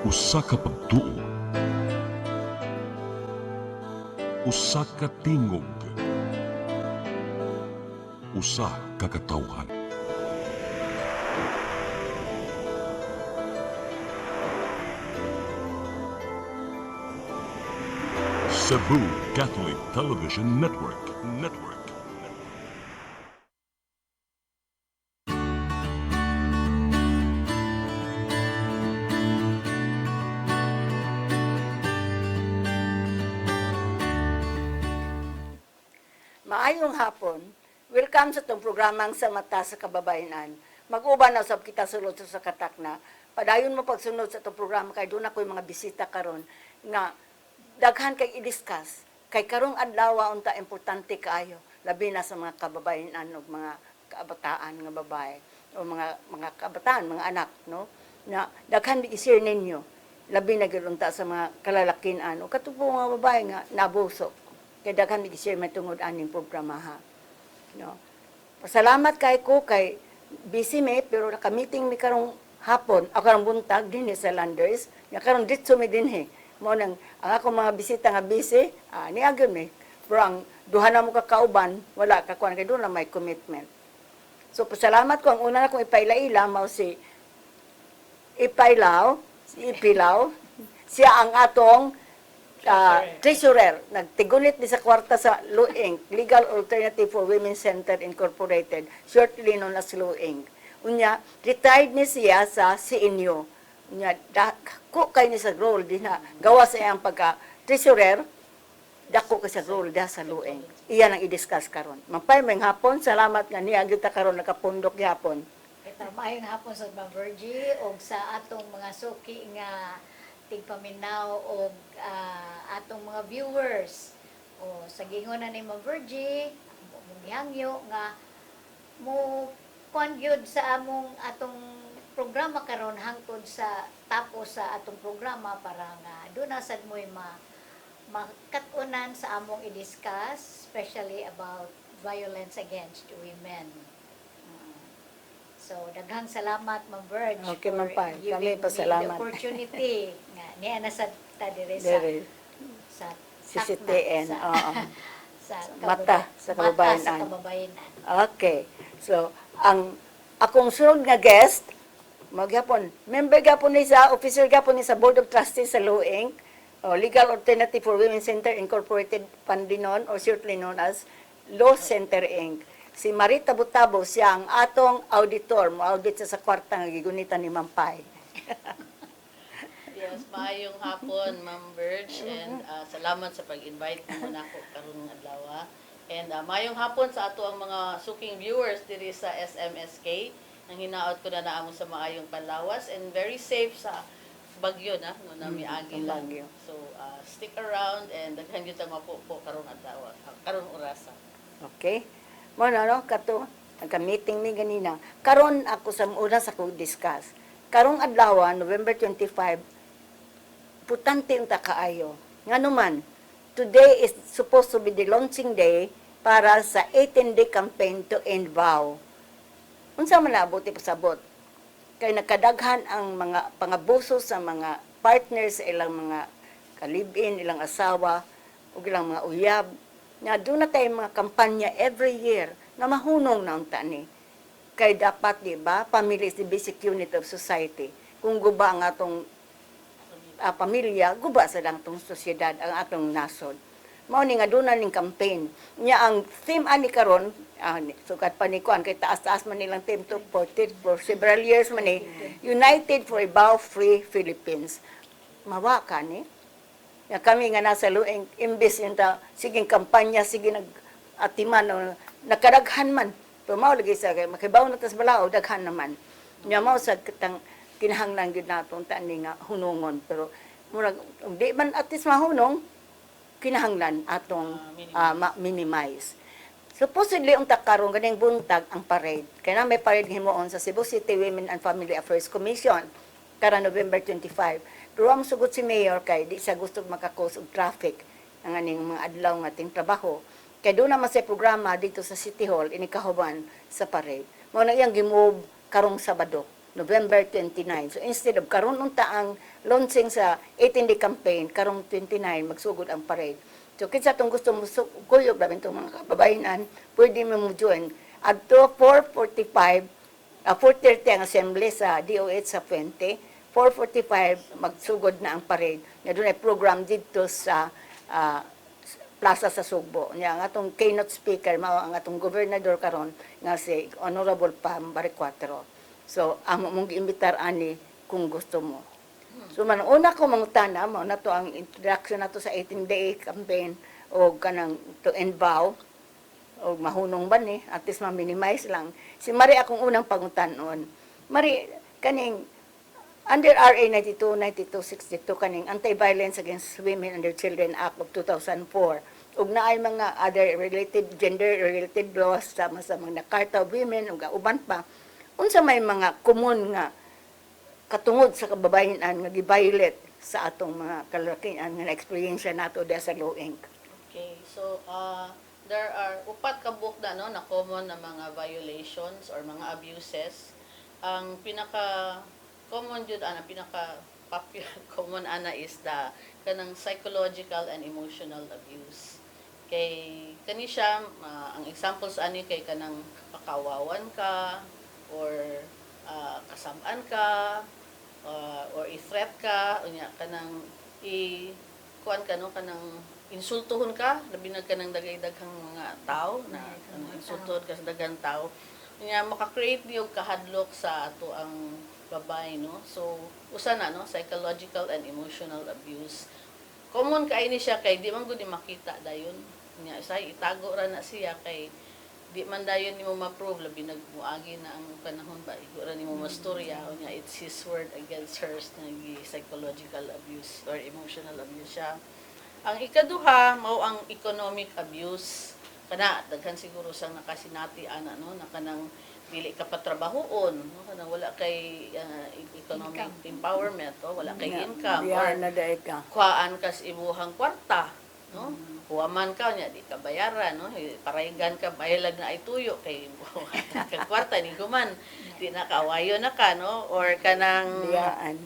Usa ka pagtuo, usa ka tingog, usa ka katawhan. Cebu Catholic Television Network. Maayong hapon. Welcome sa itong programang sa Mata sa Kababayanan. Mag-uban na usab kita sulod sa katak na. Padayon mo pagsunod sa itong programa kay doon ako yung mga bisita karon nga daghan kay i-discuss. Kay karong adlaw unta importante kaayo labi na sa mga kababayanan o mga kabataan nga babae o mga kabataan, mga anak, no? Na daghan i-share ninyo labi na gyud unta sa mga kalalakian o katubo nga babae nga nabuso. Kaya daghan i-share may tungod aning programa ha. No. Pasalamat kay ko kay busy me pero naka-meeting mi karong hapon, ako karong buntag dinhi sa Landers, nya karong ditso mi dinhi. Mo nang ang ako mga bisita nga busy, niagyon mi. Pero ang duha na mo kakauban, wala ka kuan kay doon na may commitment. So pasalamat ko ang una na kong ipailaila mao si Ipilaw, siya ang atong treasurer, nagtigunit ni sa kwarta sa Luing, Legal Alternative for Women's Center Incorporated, shortly known as Luing. Unya, retired ni siya sa CNU. Unya, dako kay ni sa role, di na gawa sa iyang pagka-treasurer, dako kay sa role da sa Luing. Iyan ang i-discuss karon. Mampay may hapon, salamat nga niya, kita karon nakapundok hapon. Ito, maayong hapon sa mga Virgie o sa atong mga suki nga tigpaminaw o atong mga viewers. O sa gingonan ni mga Virgie, mungihangyo nga mo kuan gyud sa among atong programa karon hangtod sa tapos sa atong programa para nga doon na sad mo'y makatunan sa among i-discuss, especially about violence against women. So, daghang salamat, Ma'am Verge, Okay, Ma'am Pai. Kami giving me pasalamat. the opportunity nga niya na sa tadire Dere, sa CCTN, sa, oo. sa Mata sa Mata kababayanan. sa kababayanan. Okay. So, ang akong sunod nga guest, maghapon, member gapon ni sa, officer gapon ni sa Board of Trustees sa Luing, Legal Alternative for Women's Center Incorporated Pandinon, or shortly known as Law Center Inc. Si Marita Butabo, siya ang atong auditor, mo-audit sa kwarta nga gigunitan ni Mampay. Yes, maayong hapon, Ma'am Verge, and salamat sa pag-invite mo na ako karong adlaw. And maayong hapon sa ato ang mga suking viewers diri sa SMSK. Nang hinaot ko na naamo sa maayong panlawas and very safe sa bagyo na no na miagi lang. Bagyo. So stick around and daghan gyud ta mapupo karong adlaw, karong orasa. Okay? Mo na no kato nagka-meeting mi ganina. Karon ako sa una sa kong discuss. Karong adlaw, November 25, putante unta kaayo. Ngano man, today is supposed to be the launching day para sa 18-day campaign to end vow. Unsa man nabuti pasabot? Kay nakadaghan ang mga pangabuso sa mga partners sa ilang mga kalibin, ilang asawa, ug ilang mga uyab. Na doon na tayo mga kampanya every year na mahunong na unta ni. Kay dapat, di ba, family is the basic unit of society. Kung guba ang atong pamilya, guba sa lang itong sosyedad, ang atong nasod. Mao ni nga doon na ning campaign. Nya ang theme ani karon, sukat pa ni kuan kay taas-taas man nilang theme to for several years man ni, United for a Vow-Free Philippines. Mawa ka ni. Ya kami nga nasa Luing, imbes yung siging kampanya, sige nag-atiman, nakadaghan man. Pero mao lagi sa kay makibaw na tas balao, daghan naman. Nya mao sa kitang kinahanglan gyud naton tani nga hunungon. Pero murag di man atis mahunong, kinahanglan atong minimize. Supposedly ang takaron ganing buntag ang parade. Kaya na may parade himuon sa Cebu City Women and Family Affairs Commission kara November 25. Pero ang sugot si Mayor kay di siya gusto makakos og traffic ang aning mga adlaw nga ating trabaho. Kay doon naman sa programa dito sa City Hall inikahuban sa parade. Mao na iyang gimove karong Sabado. November 29. So instead of karon unta ang launching sa 18-day campaign, karong 29 magsugod ang parade. So kinsa tong gusto mo kuyog labi tong mga kababayan, pwede mo join adto 4:30 ang assembly sa DOH sa Fuente. 4:45 magsugod na ang parade. Nga doon ay program dito sa Plaza sa Sugbo. Nga ang atong keynote speaker mao ang atong gobernador karon nga si Honorable Pam Baricuatro. So amo mong giimbitar ani kung gusto mo. So man una ko mangutana mao na to ang introduction nato sa 18-day campaign o kanang to end vow o mahunong ba ni at least ma-minimize lang. Si Mari akong unang pangutanon. Mari kaning under RA 92-9262 kaning Anti-Violence Against Women and Children Act of 2004 ug naay mga other related gender-related laws sa mga Carta of Women ug uban pa unsa may mga common nga katungod sa kababayan nga gi-violate sa atong mga kalalakian nga experience nato diha sa Law Inc. Okay, so there are upat ka book na common na mga violations or mga abuses. Ang pinaka common jud pinaka popular common is the kanang psychological and emotional abuse. Kay kani siya ang examples ani kay kanang pakawawan ka or kasamaan ka or i-threat ka unya kanang kuan ka no kanang insultuhon ka labi na kanang dagay-daghang mga tao na kanang insultuhon ka sa daghang tao unya maka-create niyo kahadlok sa ato ang babae no. So usa na no psychological and emotional abuse. Common kay ni siya kay di man gud makita dayon. Nya say itago ra na siya kay di man dayon nimo ma-prove labi nagmuagi na ang panahon ba igo ra nimo mastorya unya it's his word against hers na psychological abuse or emotional abuse siya. Ang ikaduha mao ang economic abuse. Kana daghan siguro sang nakasinati ana no na kanang dili ka patrabahoon no kanang wala kay economic empowerment wala kay income or na daay ka. kuhaan ka sa imuhang kwarta no huwaman ka nya di ka bayaran no paraygan ka bayalag na ay tuyo kay ka kwarta ni guman di na kawayo na ka no or kanang Biyaan.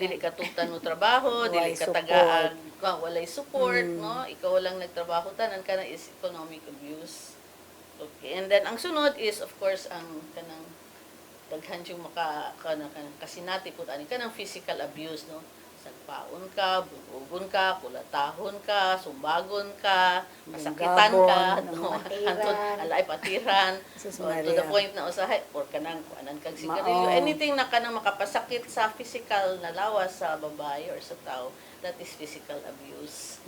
dili ka tugtan mo trabaho dili ka Walay tagaan walay support no ikaw lang nagtrabaho tanan kana is economic abuse. Okay, and then ang sunod is of course ang kanang daghan yung kanang kasinati pud ani kanang physical abuse no. Sagpaon ka, bubugon ka, kulatahon ka, sumbagon ka, masakitan ka, no, antod alay patiran, to the point na usahay or kanang kuanan kag sigarilyo, anything na kanang makapasakit sa physical na lawas sa babae or sa tao, that is physical abuse.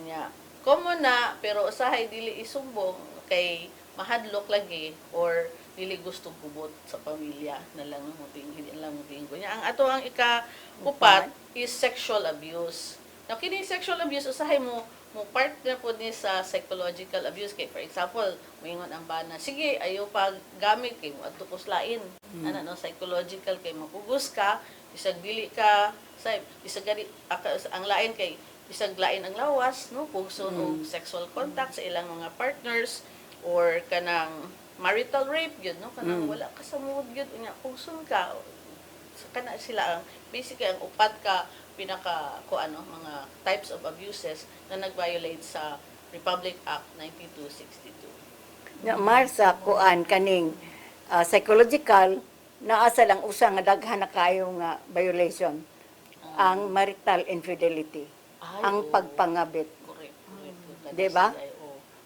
Nya common na pero usahay dili isumbong kay mahadlok lagi or dili gusto gubot sa pamilya na lang hindi lang mo niya. Ang ato ang ika-upat is sexual abuse. Now kini sexual abuse usahay mo partner po ni sa psychological abuse kay for example moingon ang bana sige ayo pag gamit kay mo adto kuslain ana no psychological kay mapugos ka bisag dili ka say bisag ang lain kay bisag lain ang lawas no pugson og sexual contact sa ilang mga partners or kanang marital rape yun no kanang wala ka sa mood yun unya pugson ka kana sila ang basically ang upat ka pinaka mga types of abuses na nag-violate sa Republic Act 9262. Nya Marsa kuan kaning psychological naasa lang usa nga daghan na kayo nga violation ang marital infidelity ang pagpangabit. Correct. Di ba?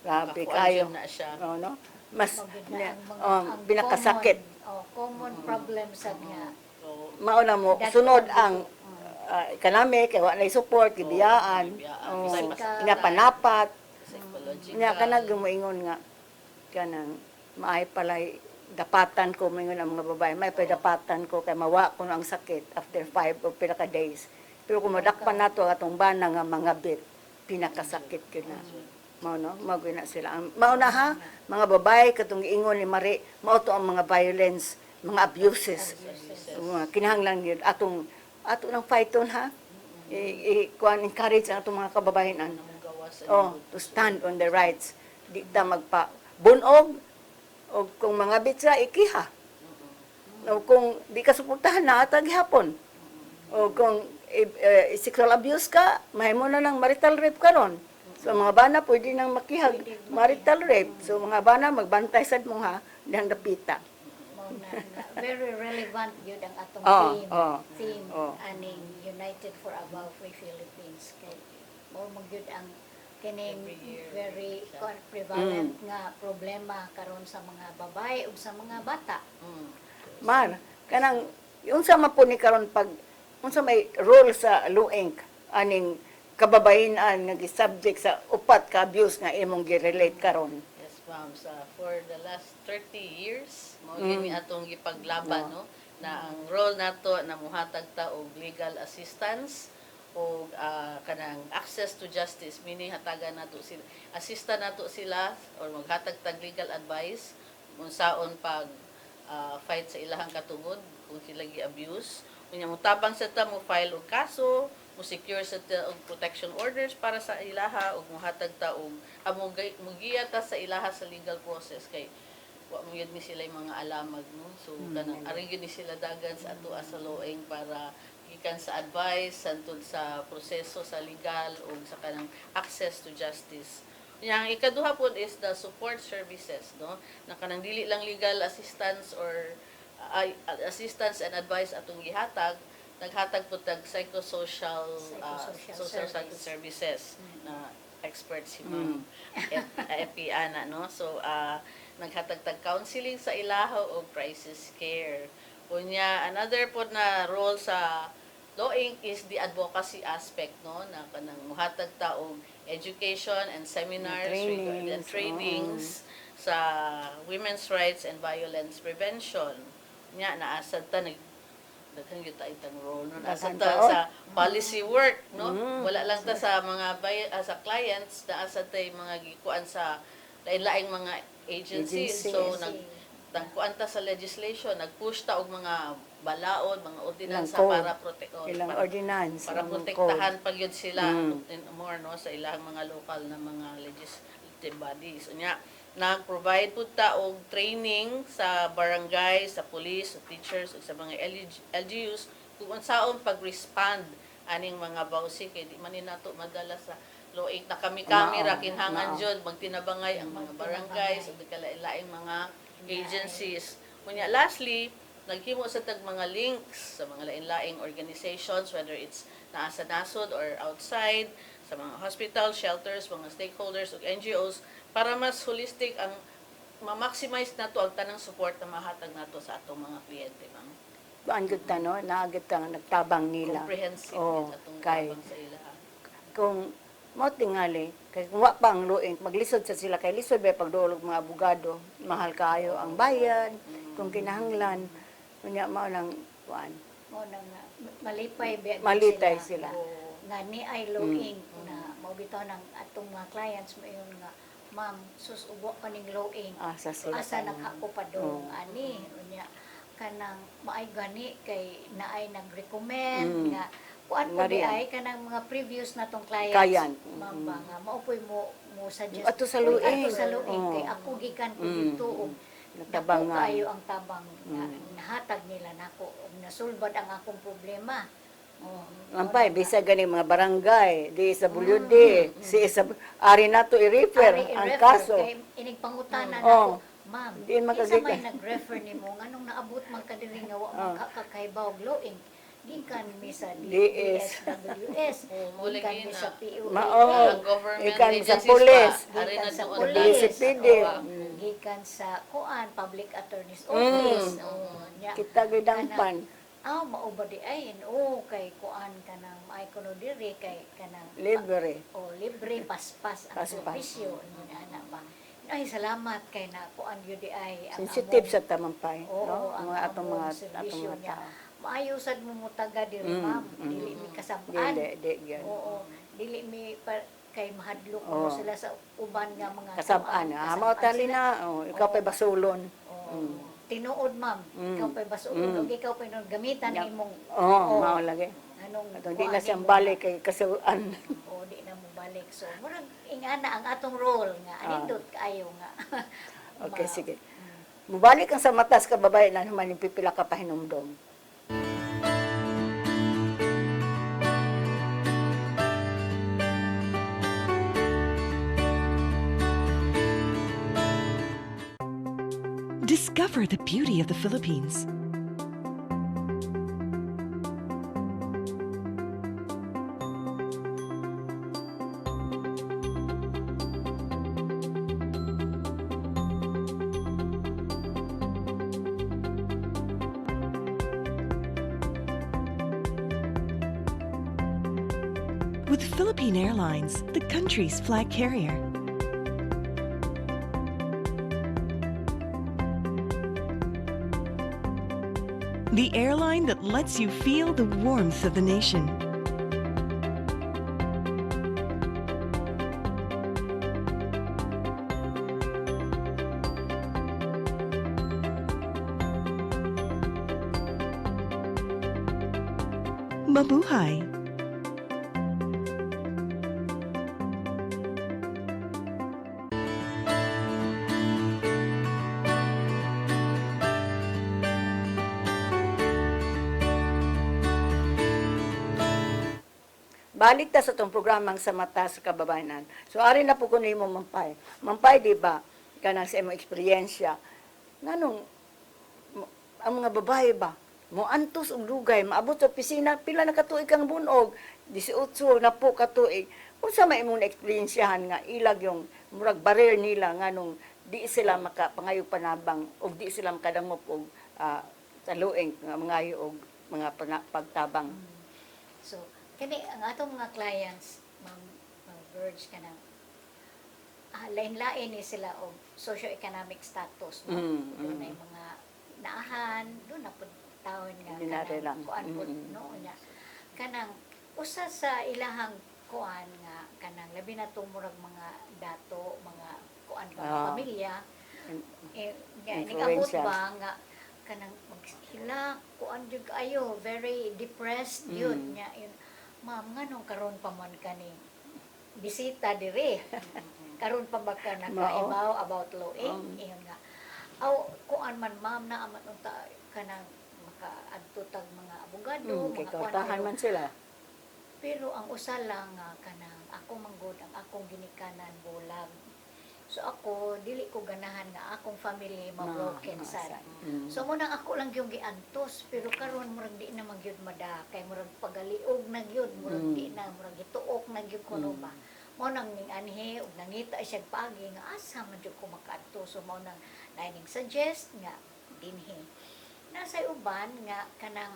Grabe kayo. Na siya. No? Mas ang binakasakit. common problem sa niya. Mauna mo sunod ang kanami kay wa na support gibiyaan nga panapat Psychological. nga kanang gumoingon nga kanang maay palay dapatan ko mingon ang mga babae may dapatan ko kay mawa ko ang sakit after 5 or pila ka days pero kung madakpan nato atong bana nga mga bit pinakasakit gyud na mao no magwi na sila ang mauna ha mga babae katong giingon ni Mari mao to ang mga violence mga abuses kinahanglan gyud ato nang fighton ha kuan encourage ang atong mga kababayan to stand on the rights di ta magpa bunog o kung mga bitsa ikiha O kung di ka suportahan na atag hapon. O kung sexual abuse ka, mahimo na ng marital rape karon. So mga bana pwede nang makihag marital rape. So mga bana magbantay sad mo ha, dihang dapita. Mao na very relevant yun ang atong theme aning United for Above Free Philippines kay mao magyud ang kining Every year, very siya. prevalent nga problema karon sa mga babae ug sa mga bata. Mar, kanang unsa man po ni karon pag unsa may role sa lueng aning kababayen-an nga subject sa upat ka abuse nga imong gi-relate karon. Yes, ma'am. For the last 30 years, mo gini atong gipaglaban, no? Na ang role nato na muhatag ta og legal assistance o kanang access to justice, meaning hatagan nato sila, assista nato sila or maghatag tag legal advice unsaon pag fight sa ilahang katungod kung sila gi-abuse. Unya mutabang sa ta mo file og kaso, mo secure sa ta og protection orders para sa ilaha ug mohatag ta og mugiya ta sa ilaha sa legal process kay wa mo yun ni sila yung mga alamag, no? So kanang ari gyud ni sila dagan sa ato sa lawyeng para gikan sa advice santud sa proseso sa legal ug sa kanang access to justice. Yang ikaduha po is the support services, no? Na kanang dili lang legal assistance or assistance and advice atong gihatag, naghatag po tag psychosocial social services na expert si Ma'am Epi Ana, no? So naghatag tag counseling sa ilaha o crisis care. Unya another po na role sa Law Inc. is the advocacy aspect, no, na kanang muhatag ta og education and seminars and trainings sa women's rights and violence prevention. Nya naasad ta daghang gyud ta itang role, no, naasad ta sa policy work, no. Wala lang ta sa mga sa clients, naasad ta mga gikuan sa lain-laing mga agencies. So nagkuan ta sa legislation, nag-push ta og mga balaod, mga ordinansa para para protektahan pag yun sila and more, no, sa ilang mga local na mga legislative bodies. Unya nag-provide pud ta og training sa barangay, sa police, sa teachers ug sa mga LGUs kung unsaon pag-respond aning mga bawsi kay di man ni nato madala sa loig na kami-kamera kinhangan jud magtinabangay ang mga barangays ug kalain-laing mga agencies. Unya lastly, naghimo sa tag mga links sa mga lain-laing organizations, whether it's naa sa nasod or outside, sa mga hospital, shelters, mga stakeholders ug NGOs para mas holistic ang ma-maximize nato ang tanang support na mahatag nato sa atong mga kliyente, ma'am. Ang gud ta no, naagit ta nagtabang nila. Comprehensive atong kay tabang sa ila. kung mo tingali kay kung wa pa ang luing maglisod sa sila kay lisod ba pagdulog mga abogado, mahal kaayo ang bayad kung kinahanglan unya mao lang kuan. Mo nang malipay biya Malitay sila. Nga ni ay lowing na maubitaw ng atong mga clients mo yun nga ma'am sus ubo pa ning lowing Asa sila. asa nakako pa dong ani unya kanang maay gani kay naay nag-recommend nga kuan po di ay kanang mga previous natong clients Kayan. ma'am ba nga maupoy mo suggest Ato sa luing. ato sa luing kay ako gikan ko dito og Nagtabangan. dako kayo ang tabang na nahatag nila nako ug nasulbad ang akong problema. Ampay, bisa gani mga barangay, di sa BULUD, si isa ari nato i-refer ang kaso. Kay inig pangutana nako, ma'am. Di Isa makagikan. may nag-refer nimo nganong naabot man kadiri nga wa man kakakaibaw glowing. Gikan mi sa DSWS, Muli gikan mi gina. sa PUA, Ang government ikan sa agencies pulis. pa, ari gikan na sa doon pulis, DSPD. gikan sa kuan public attorney's office. Nya Kita gidangpan. mao ba di ay kay kuan kanang ay kuno diri kay kanang Libre. libre paspas ang Paspas. servisyo ana ba. Ay salamat kay na kuan gyud di ay ang Sensitive among- sa tamampay, Oo, no? ang Mga atong among mga serbisyo mga niya. tao. Maayo sad mo mutaga diri ma'am, dili mi kasab-an. Dili gyud. Oo, dili mi kay mahadlok Oo. mo sila sa uban nga mga Kasab-an. kuan, Mao kasab-an tali sila. na, ikaw pa'y basulon. Oo. Tinuod ma'am, ikaw pa'y basulod ug ikaw pa'y gamitan Yep. imong Mao lagi. anong Atong di na kuan siyang imong- balik kay kasuan. o di na mo balik. So, murag ingana ang atong role nga anindot kaayo nga. Okay, sige. Mubalik ang sa matas ka babae na naman yung pipila ka pahinumdom. Discover the beauty of the Philippines. With Philippine Airlines, the country's flag carrier. The airline that lets you feel the warmth of the nation. Mabuhay! Balik ta sa itong programang sa mata sa kababayanan. So, ari na po ko nimo Mampay. Mampay, di ba, kanang sa imong eksperyensya, nganong, ang mga babae ba, mo antos og dugay, maabot sa opisina, pila na katuig kang bunog, 18 na po katuig. Unsa may imong eksperyensyahan nga, ilag yung murag barrier nila, nganong, di sila makapangayog panabang, o di sila makadangop og sa lueng, nga mangayo og mga pagtabang. So, kani ang atong mga clients, Ma'am Verge ka na, lain-lain ni sila o socio-economic status. No? Doon ay mga naahan, doon na po taon nga Binari lang. kuan po, no? Nya. Kanang, usa sa ilahang kuan nga, kanang labi na tumurag mga dato, mga kuan ka, pamilya, nag-abot Influensya. ba nga, kanang maghila, kuan jud kayo, very depressed yun, nya, yun. Ma'am, nga nung karon pa man kani bisita dire. Karon pa ba ka nakaibaw about lawing? Iyon nga. Aw, kuan man ma'am na aman unta kanang makaadto tag mga abogado, Kay mga kuan. kautahan man sila. Pero ang usa lang nga kanang ako manggod ang akong ginikanan bulag. So ako dili ko ganahan nga akong family ma-broken sad. So mo nang ako lang yung giantos, pero karon murag di na magyud mada kay murag pagaliog na gyud, murag di na murag gituok na gyud kuno ba. Mo nang ning anhi ug nangita siya paagi nga asa man jud ko makaadto. So mo nang ning suggest nga dinhi. Nasa uban nga kanang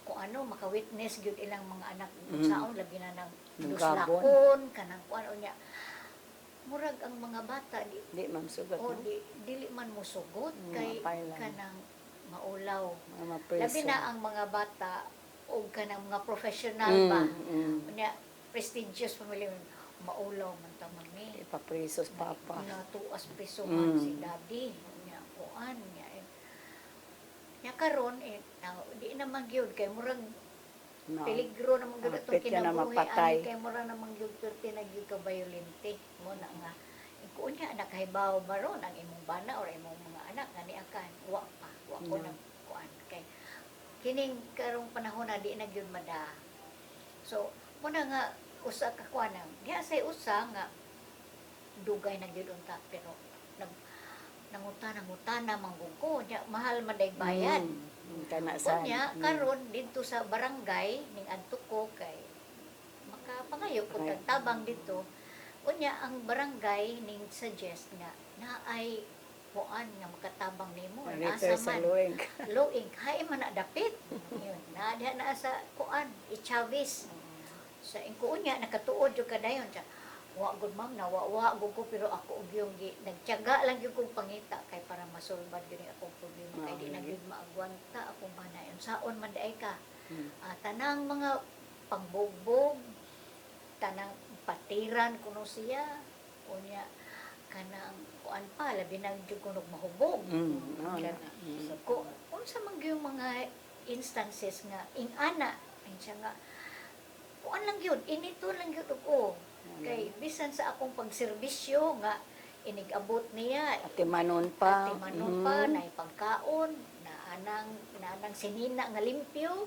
kung ano maka-witness gyud ilang mga anak saon labi na nang luslakon kanang kuan unya murag ang mga bata Di ma'am sugat. o dili man mo sugot kay mapailan. kanang maulaw Mga mapreso. labi na ang mga bata o kanang mga professional ba unya prestigious family maulaw man ta mami Ipapreso sa papa. natuas preso man si daddy unya kuan nya nya karon di naman gyud kay murag No. peligro naman gyud atong Hapit ka na kinabuhi mapatay. ani kay murag naman gyud perti na gyud ka violente mo na nga ko nya nakahibaw baron ang imong bana or imong mga anak ngani akan wa ko No. na kuan kay kining karong panahon na di na gyud mada so mo na nga usa ka kuan diha say usa nga dugay na gyud unta pero nangutana manggug ko nya mahal man day bayad. Kana sa. Kunya karon dito sa barangay ning adto ko kay makapangayo ko Okay. tabang dito. Kunya ang barangay ning suggest nga naay kuan nga makatabang nimo Refer asa sa man luwing. loing hay man na dapit. Yun na diha na sa kuan i-Chavez. Sa inkunya nakatuod jud kadayon siya. Wa gud ma'am na wa gud ko pero ako og yung nagtiyaga lang gyud kong pangita kay para masolbad gyud akong problema kay di na gyud maagwanta akong banayon saon man daay ka. Tanang mga pangbugbog, tanang patiran kuno siya unya kanang kuan pa labi na gyud kuno mahubog. Ko unsa man gyud mga instances nga ing-ana siya nga kuan lang gyud inito lang gyud ko kay bisan sa akong pagserbisyo nga inigabot niya. Ate Manon pa. Ati manon pa, na pagkaon, na anang sinina nga limpyo,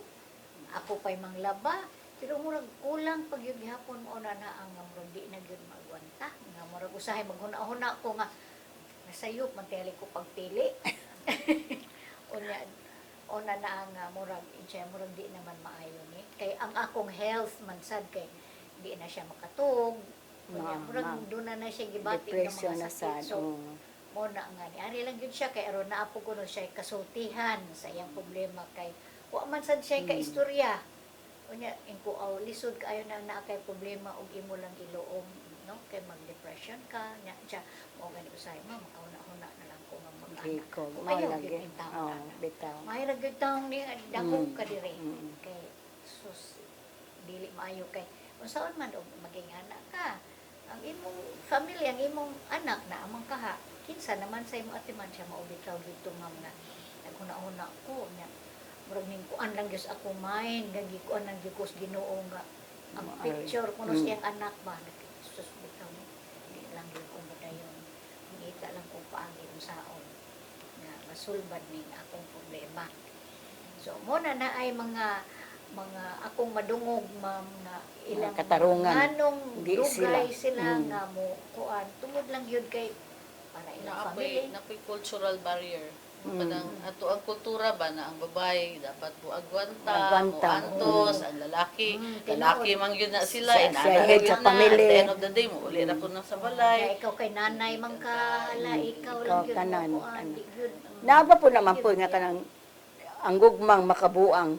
ako pa'y manglaba. Pero murag kulang pag yung gihapon mo na ang murag di na yun magwanta. Nga murag usahay, maghuna-huna ko nga, nasayop, mantili ko pagpili. Una na ang murag, murag di naman maayo ni. Kay ang akong health man sad kay di na siya makatog. Unya, murag doon na siya gibati ng Depression mga na sakit. sad. So, mo na nga ni ari lang gyud siya kay aron naapo ko no siya kasultihan sa iyang problema kay wa man sad siya ka istorya. Unya ingko lisod kaayo na kay problema ug imo lang iluom no kay mag-depression ka nya siya mo gani usay mo makauna-una na lang ko nga Okay, mag-anak. ko. Kung Mao ayaw lagi. gyud bitaw Oh, na. bitaw. Mahirag gyud taong ni dako ka dire. Mm. Kay sus dili maayo kay unsaon man og maging anak ka. Ang imong family, ang imong anak na amang kaha, kinsa naman sa imong atiman siya maubitaw dito nga mga naghuna-huna ko nya. Murag ning kuan lang gyud ako mind, gagi kuan lang gyud ko sa Ginoo nga ang Ay. picture kuno sa iyang anak ba sus bitaw ni di lang gyud ko madayon. Ngita lang kung paagi unsaon nga masulbad ning akong problema. So mo na ay mga akong madungog ma'am nga ilang Katarungan. nganong Di dugay sila. sila nga mo kuan tungod lang yun kay para ilang family. Naapoy cultural barrier. Mm. Kadang ato ang kultura ba na ang babae dapat mo agwanta, mo Agwanta. antos, ang lalaki, Mm, lalaki tinuod. man yun na sila, Siya- inana siya mo head yun sa na. family. At the end of the day mo uli na po na sa Kaya balay. ikaw kay nanay man ka, hala, ikaw lang Ikaw yun tanan, mo kuan, ano. di yun. Naaba po naman po nga kanang ang gugmang makabuang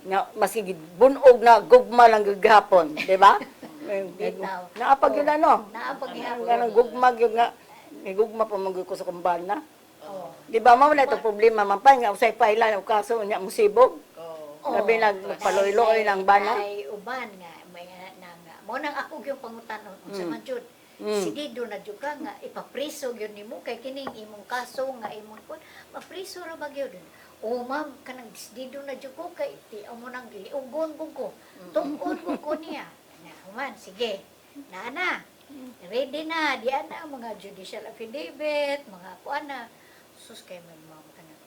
nga masigid bunog na gugma lang gyud gahapon, di ba? Bitaw. Naapag yun ano? Naapag gihapon. Kanang gugma gyud nga may gugma pa man gyud ko sa kumbana. Oh. Di ba mao na ito problema man pa nga usay pailan og kaso nya musibog. Oh. Labi nagpaloy-loy ng bana. Ay uban nga may nga mo nang ako gyud pangutanon unsa man jud. Mm. Sige do na jud ka nga ipapriso gyud nimo kay kining imong kaso nga imong kun mapriso ra ba gyud. O ma'am kanang disdido na jud ko kay ti amo nang liugon ko. Tungod ko niya. Na human sige. Na. Ready na, diyan na ang mga judicial affidavit, mga kuan na. Sus kay may ma'am kanang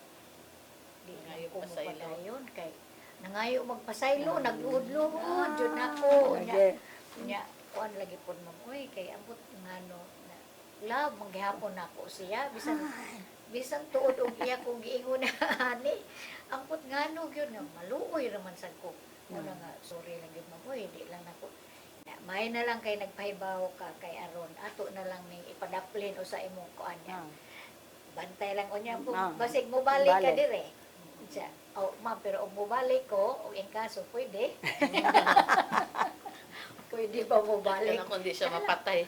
di na Nangayo ko pasaylo. mapadayon kay nangayo magpasaylo, nag-udlo-ud jud nako. Okay. Nya kuan lagi pod ma'am oy kay ambot ngano na love maghapon nako siya bisan tuod og iya kong giingon na ani ambot ngano gyud nga maluoy ra man sad ko una nga sorry lang gyud ma'am oy di lang nako na may na lang kay nagpahibaw ka kay aron ato na lang ning ipadaplin o sa imong kuan niya bantay lang unya po basig mo balik ka Balik. dire siya oh ma'am pero og mo balik ko o in kaso pwede pwede ba mo balik Kaya kung di siya mapatay.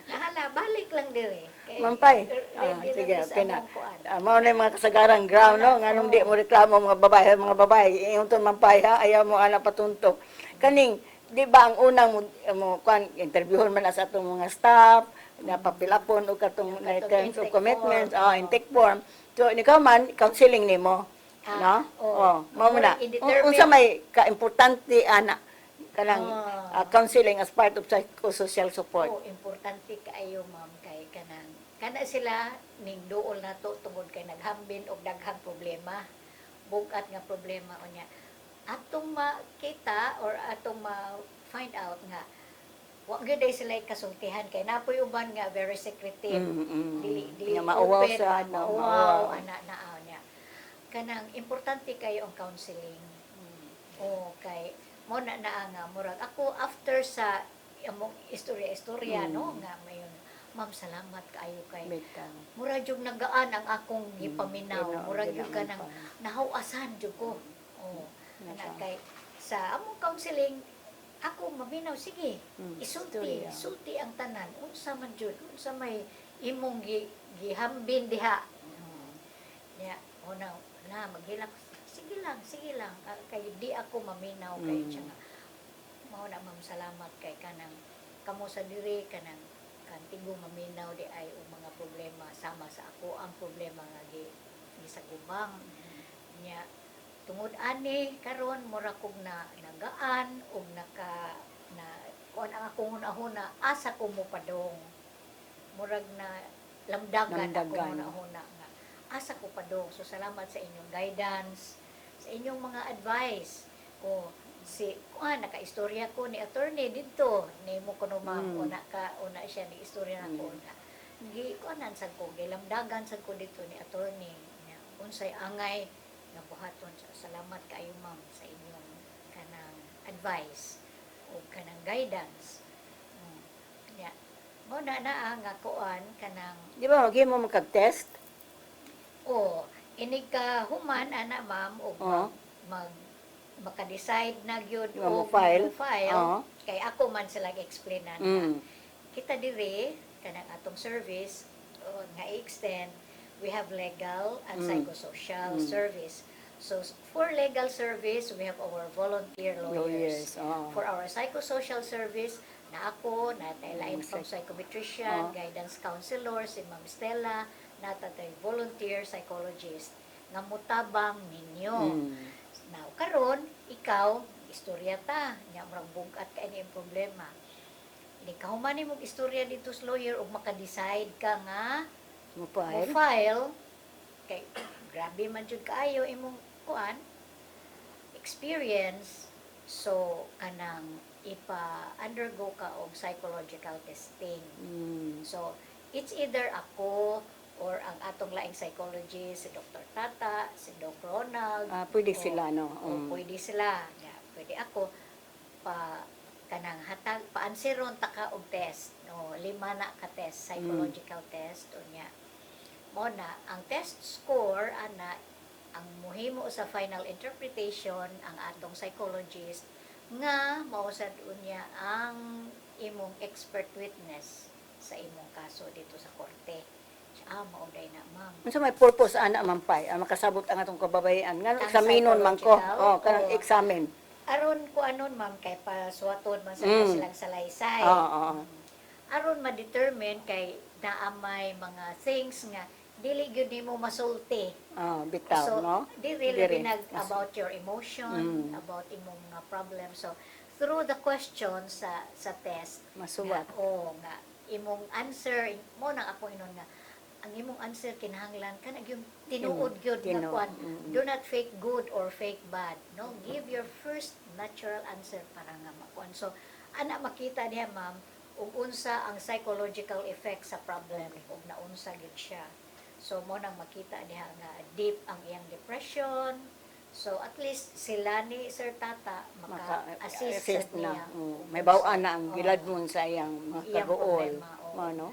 Nahala, balik lang dire. Kay- Mampay. ready Sige, lang sa okay na. among kuan. Mao na yung mga kasagarang ground, no? Nganong di mo reklamo mga babae. Ingon to mampay, ha? Ayaw mo anak patunto. Kaning, di ba ang unang mo kuan interviewon man na sa atong mga staff, napapilapon o katong na terms of intake commitments, form. intake form. So, ikaw man, counseling nimo. Ah, No? oo. Mao na. I-determine- Unsa may ka-importante ana kanang Ah. counseling as part of psychosocial support. Oo, importante kaayo ma'am kay kanang kana sila ning duol nato tungod kay naghambin og daghang problema. Bugat nga problema unya. Atong makita or atong ma-find out nga wa gyud ay sila kasultihan kay napoy uban nga very secretive. Dili Nga mauwaw open, sa mauwaw ana naa niya. Kanang importante kayo ang counseling. O kay mo na nga murag ako after sa among istorya no nga mayon ma'am salamat kaayo kay Bitaw. murag jud nagaan ang akong gipaminaw Ginoo, murag jud ginoo kanang pa. nahawasan jud ko oh Nasa. ana kay sa among counseling ako maminaw sige istorya. isulti ang tanan unsa man jud unsa may imong gihambin diha ya una na maghilak sige lang kay di ako maminaw kay siya nga mao na ma'am salamat kay kanang kamo sa diri kanang kantigo maminaw di ay og mga problema sama sa ako ang problema nga gisagubang nya tungod ani karon mura kog na nagaan og na kuan ang akong hunahuna asa ko mo padong murag na lamdagan ako Lamdagan. huna nga. Asa ko pa dong. So salamat sa inyong guidance, sa inyong mga advice. O nakaistorya ko ni attorney dito. Ni mo kuno ma'am, una siya ni istorya na ko na. Kuanan sad ko, lamdagan sad ko dito ni attorney. Unsay angay nga buhaton. Salamat kaayo ma'am sa inyong kanang advice o kanang guidance. Mo na nga kuan kanang Di ba, mo magkag-test? inig ka human ana ma'am o Oo. maka-decide na gyud Nga o mo file. file Oo. kay ako man sila explainan kita diri kanang atong service nga i-extend, we have legal and psychosocial service. So for legal service, we have our volunteer lawyers. For our psychosocial service, na ako, natay from psychometrician, guidance counselor, si Ma'am Stella, natatay volunteer psychologist nga mutabang ninyo. Now, karon ikaw, istorya ta, nga murag bugat ka ini problema. Hindi ka humani mong istorya dito sa lawyer o maka-decide ka nga mo file kay grabe man jud kaayo imong kuan experience, so kanang ipa-undergo ka og psychological testing. So it's either ako or ang atong laing psychologist, si Dr. Tata, si Doc Ronald. Pwede sila, no? Pwede sila. Pwede ako kanang hatag paansiron ta ka og test, no, 5 na ka test, psychological test unya. Mo na ang test score ana ang muhimo sa final interpretation ang atong psychologist nga mausad unya ang imong expert witness sa imong kaso dito sa korte. Mauday na ma'am. Unsa may purpose ana man pay? Makasabot ang atong kababayan nga Ang examinon man ko. psychological, Kanang examine. Aron ko anon ma'am kay pasuwaton man sa silang salaysay. Aron ma-determine kay naamay mga things nga dili gyud nimo masulti. Bitaw, So, no? dili binag about your emotion, about imong problem. So, through the questions sa test, Masuwat. nga imong answer mo nang ako inon nga ang imong answer kinahanglan kana gyud tinuod gyud nga kwan. Do not fake good or fake bad, no? Give your first natural answer para nga makuan. So, ana makita diha ma'am ug unsa ang psychological effect sa problem ug naunsa gyud siya. So, mo nang makita diha nga deep ang iyang depression. So, at least sila ni Sir Tata maka-assist niya. May bawa na ang gilad mo sa iyang mga Iyang kagool. problema, No?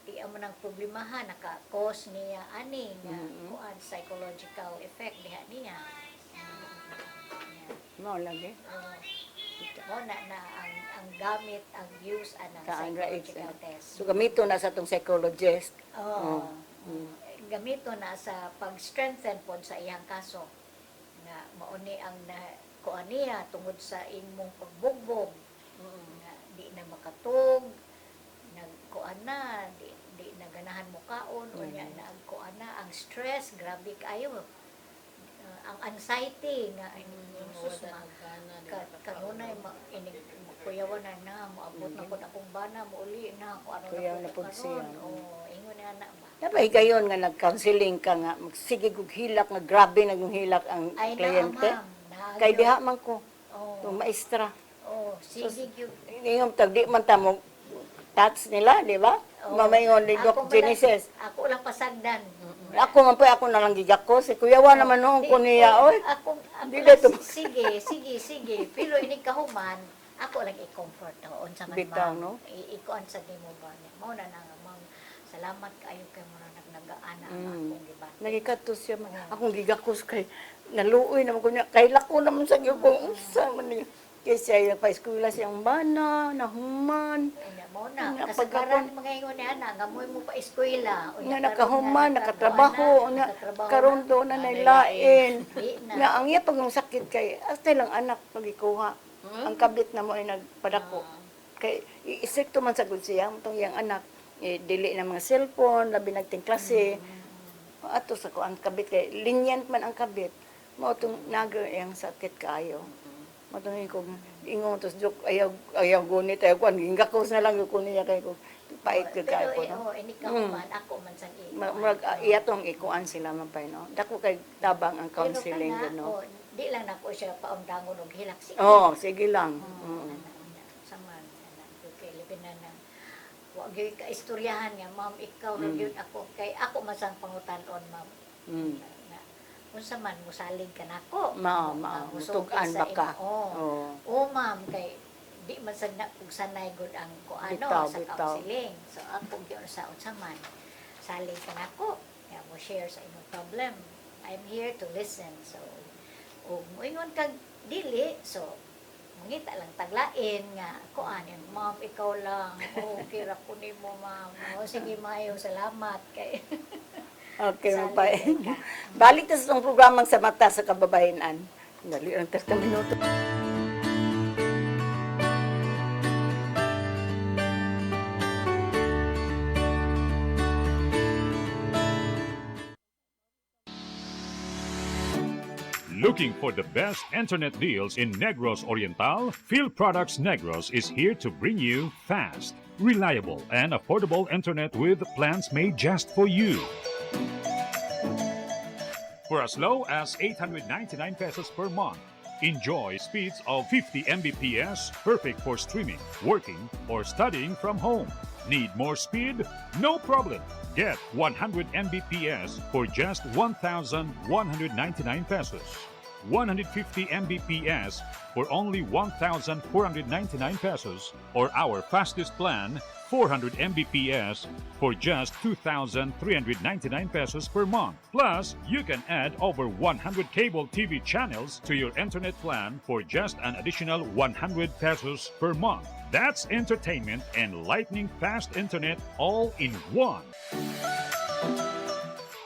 Di mo nang problemahan, naka-cause niya ani nga kuan psychological effect diha niya. Mao lagi. Mo na ang gamit, ang use anang psychological test. So gamito na sa atong psychologist. Gamito na sa pag-strengthen pod sa iyang kaso nga mauni ang kuan niya tungod sa imong pagbugbog nga di na makatug, nagkuan na, di na ganahan mo kaon o nya na ang kuan na, ang stress grabe kayo, ang anxiety nga susma kanunay kuyawan na moabot na pud akong bana mo uli na ko ano Kuyaw na na pud siya. ingon na ba. Napay gayon nga nag-counseling ka nga, sige kog hilak nga grabe naghilak ang Ay, kliyente. ma'am. Kay diha man ko, Oh, to maestra. sige gyud. Ngayong tag di man ta mo touch nila, di ba? Mamayon ni Doc Genesis. Ako lang pasagdan. Ako man po, ako na lang gigako. Si Kuyawa naman noon ko niya, oy. Ako Dili lang, to. sige. Pero ini kahuman, ako lang i-comfort on sa man. Bitaw, no? I-kuan sa mo ba niya. Mao na nga ma'am. Salamat kaayo kay mo na nagnagaan akong gibat. Nagikatos siya man. Akong gigakos kay naluoy naman ko niya. Kay lako naman sa iyo kung unsa man niya. Kaya siya pa-eskwela siyang bana, nahuman. Mo na, Nga, kasagaran mga ingon niya na, ngamoy mo pa eskwela. Nga nakahuman, nakatrabaho. Karon do na nailain. Nga ang iya pag sakit kay, astay lang anak pagikuha. Ang kabit na mo ay nagpadako. Kay isekto man sa gud siya, itong iyang anak. Dili na mga cellphone, labi nagting klase. Ato sa ko ang kabit kay lenient man ang kabit. Mao tong naga yang sakit kaayo. Matungin ko ingon tos joke ayaw gunit ayaw kuan gingakos na lang ko niya kay ko pait Pero gyud kay ko no. ini ka Mm. man ako man sang Murag iyatong ikuan sila man pa no. Dako kay tabang ang counseling pero no. di lang nako siya paundangon og hilak sige. Oh, sige lang. Oo, Mm. saman kay libinan na wa gyud ka istoryahan nga ma'am ikaw ra gyud ako kay ako man sang pangutan-on ma'am. Mm. Unsa man mosalig ka nako. Tugan ba ka? Oo. Oh. Ma'am kay di man sad na kung sanay gud ang Bitaw, sa bitaw. counseling. So ako gyud sa unsa man salig ka nako. Kaya mo share sa imong problem. I'm here to listen. So ug moingon kag dili so mangita lang taglain nga kuan yan ma'am ikaw lang okay ra ko nimo ma'am o sige maayo salamat kay Okay, Salig pa. ka. Balik ta sa itong programang sa mata sa kababayenan. Dali ang 30 minuto. Looking for the best internet deals in Negros Oriental? Field Products Negros is here to bring you fast, reliable, and affordable internet with plans made just for you. For as low as 899 pesos per month, enjoy speeds of 50 Mbps, perfect for streaming, working, or studying from home. Need more speed? No problem. Get 100 Mbps for just 1,199 pesos. 150 Mbps for only 1,499 pesos, or our fastest plan, 400 Mbps for just 2,399 pesos per month. Plus, you can add over 100 cable TV channels to your internet plan for just an additional 100 pesos per month. That's entertainment and lightning fast internet all in one.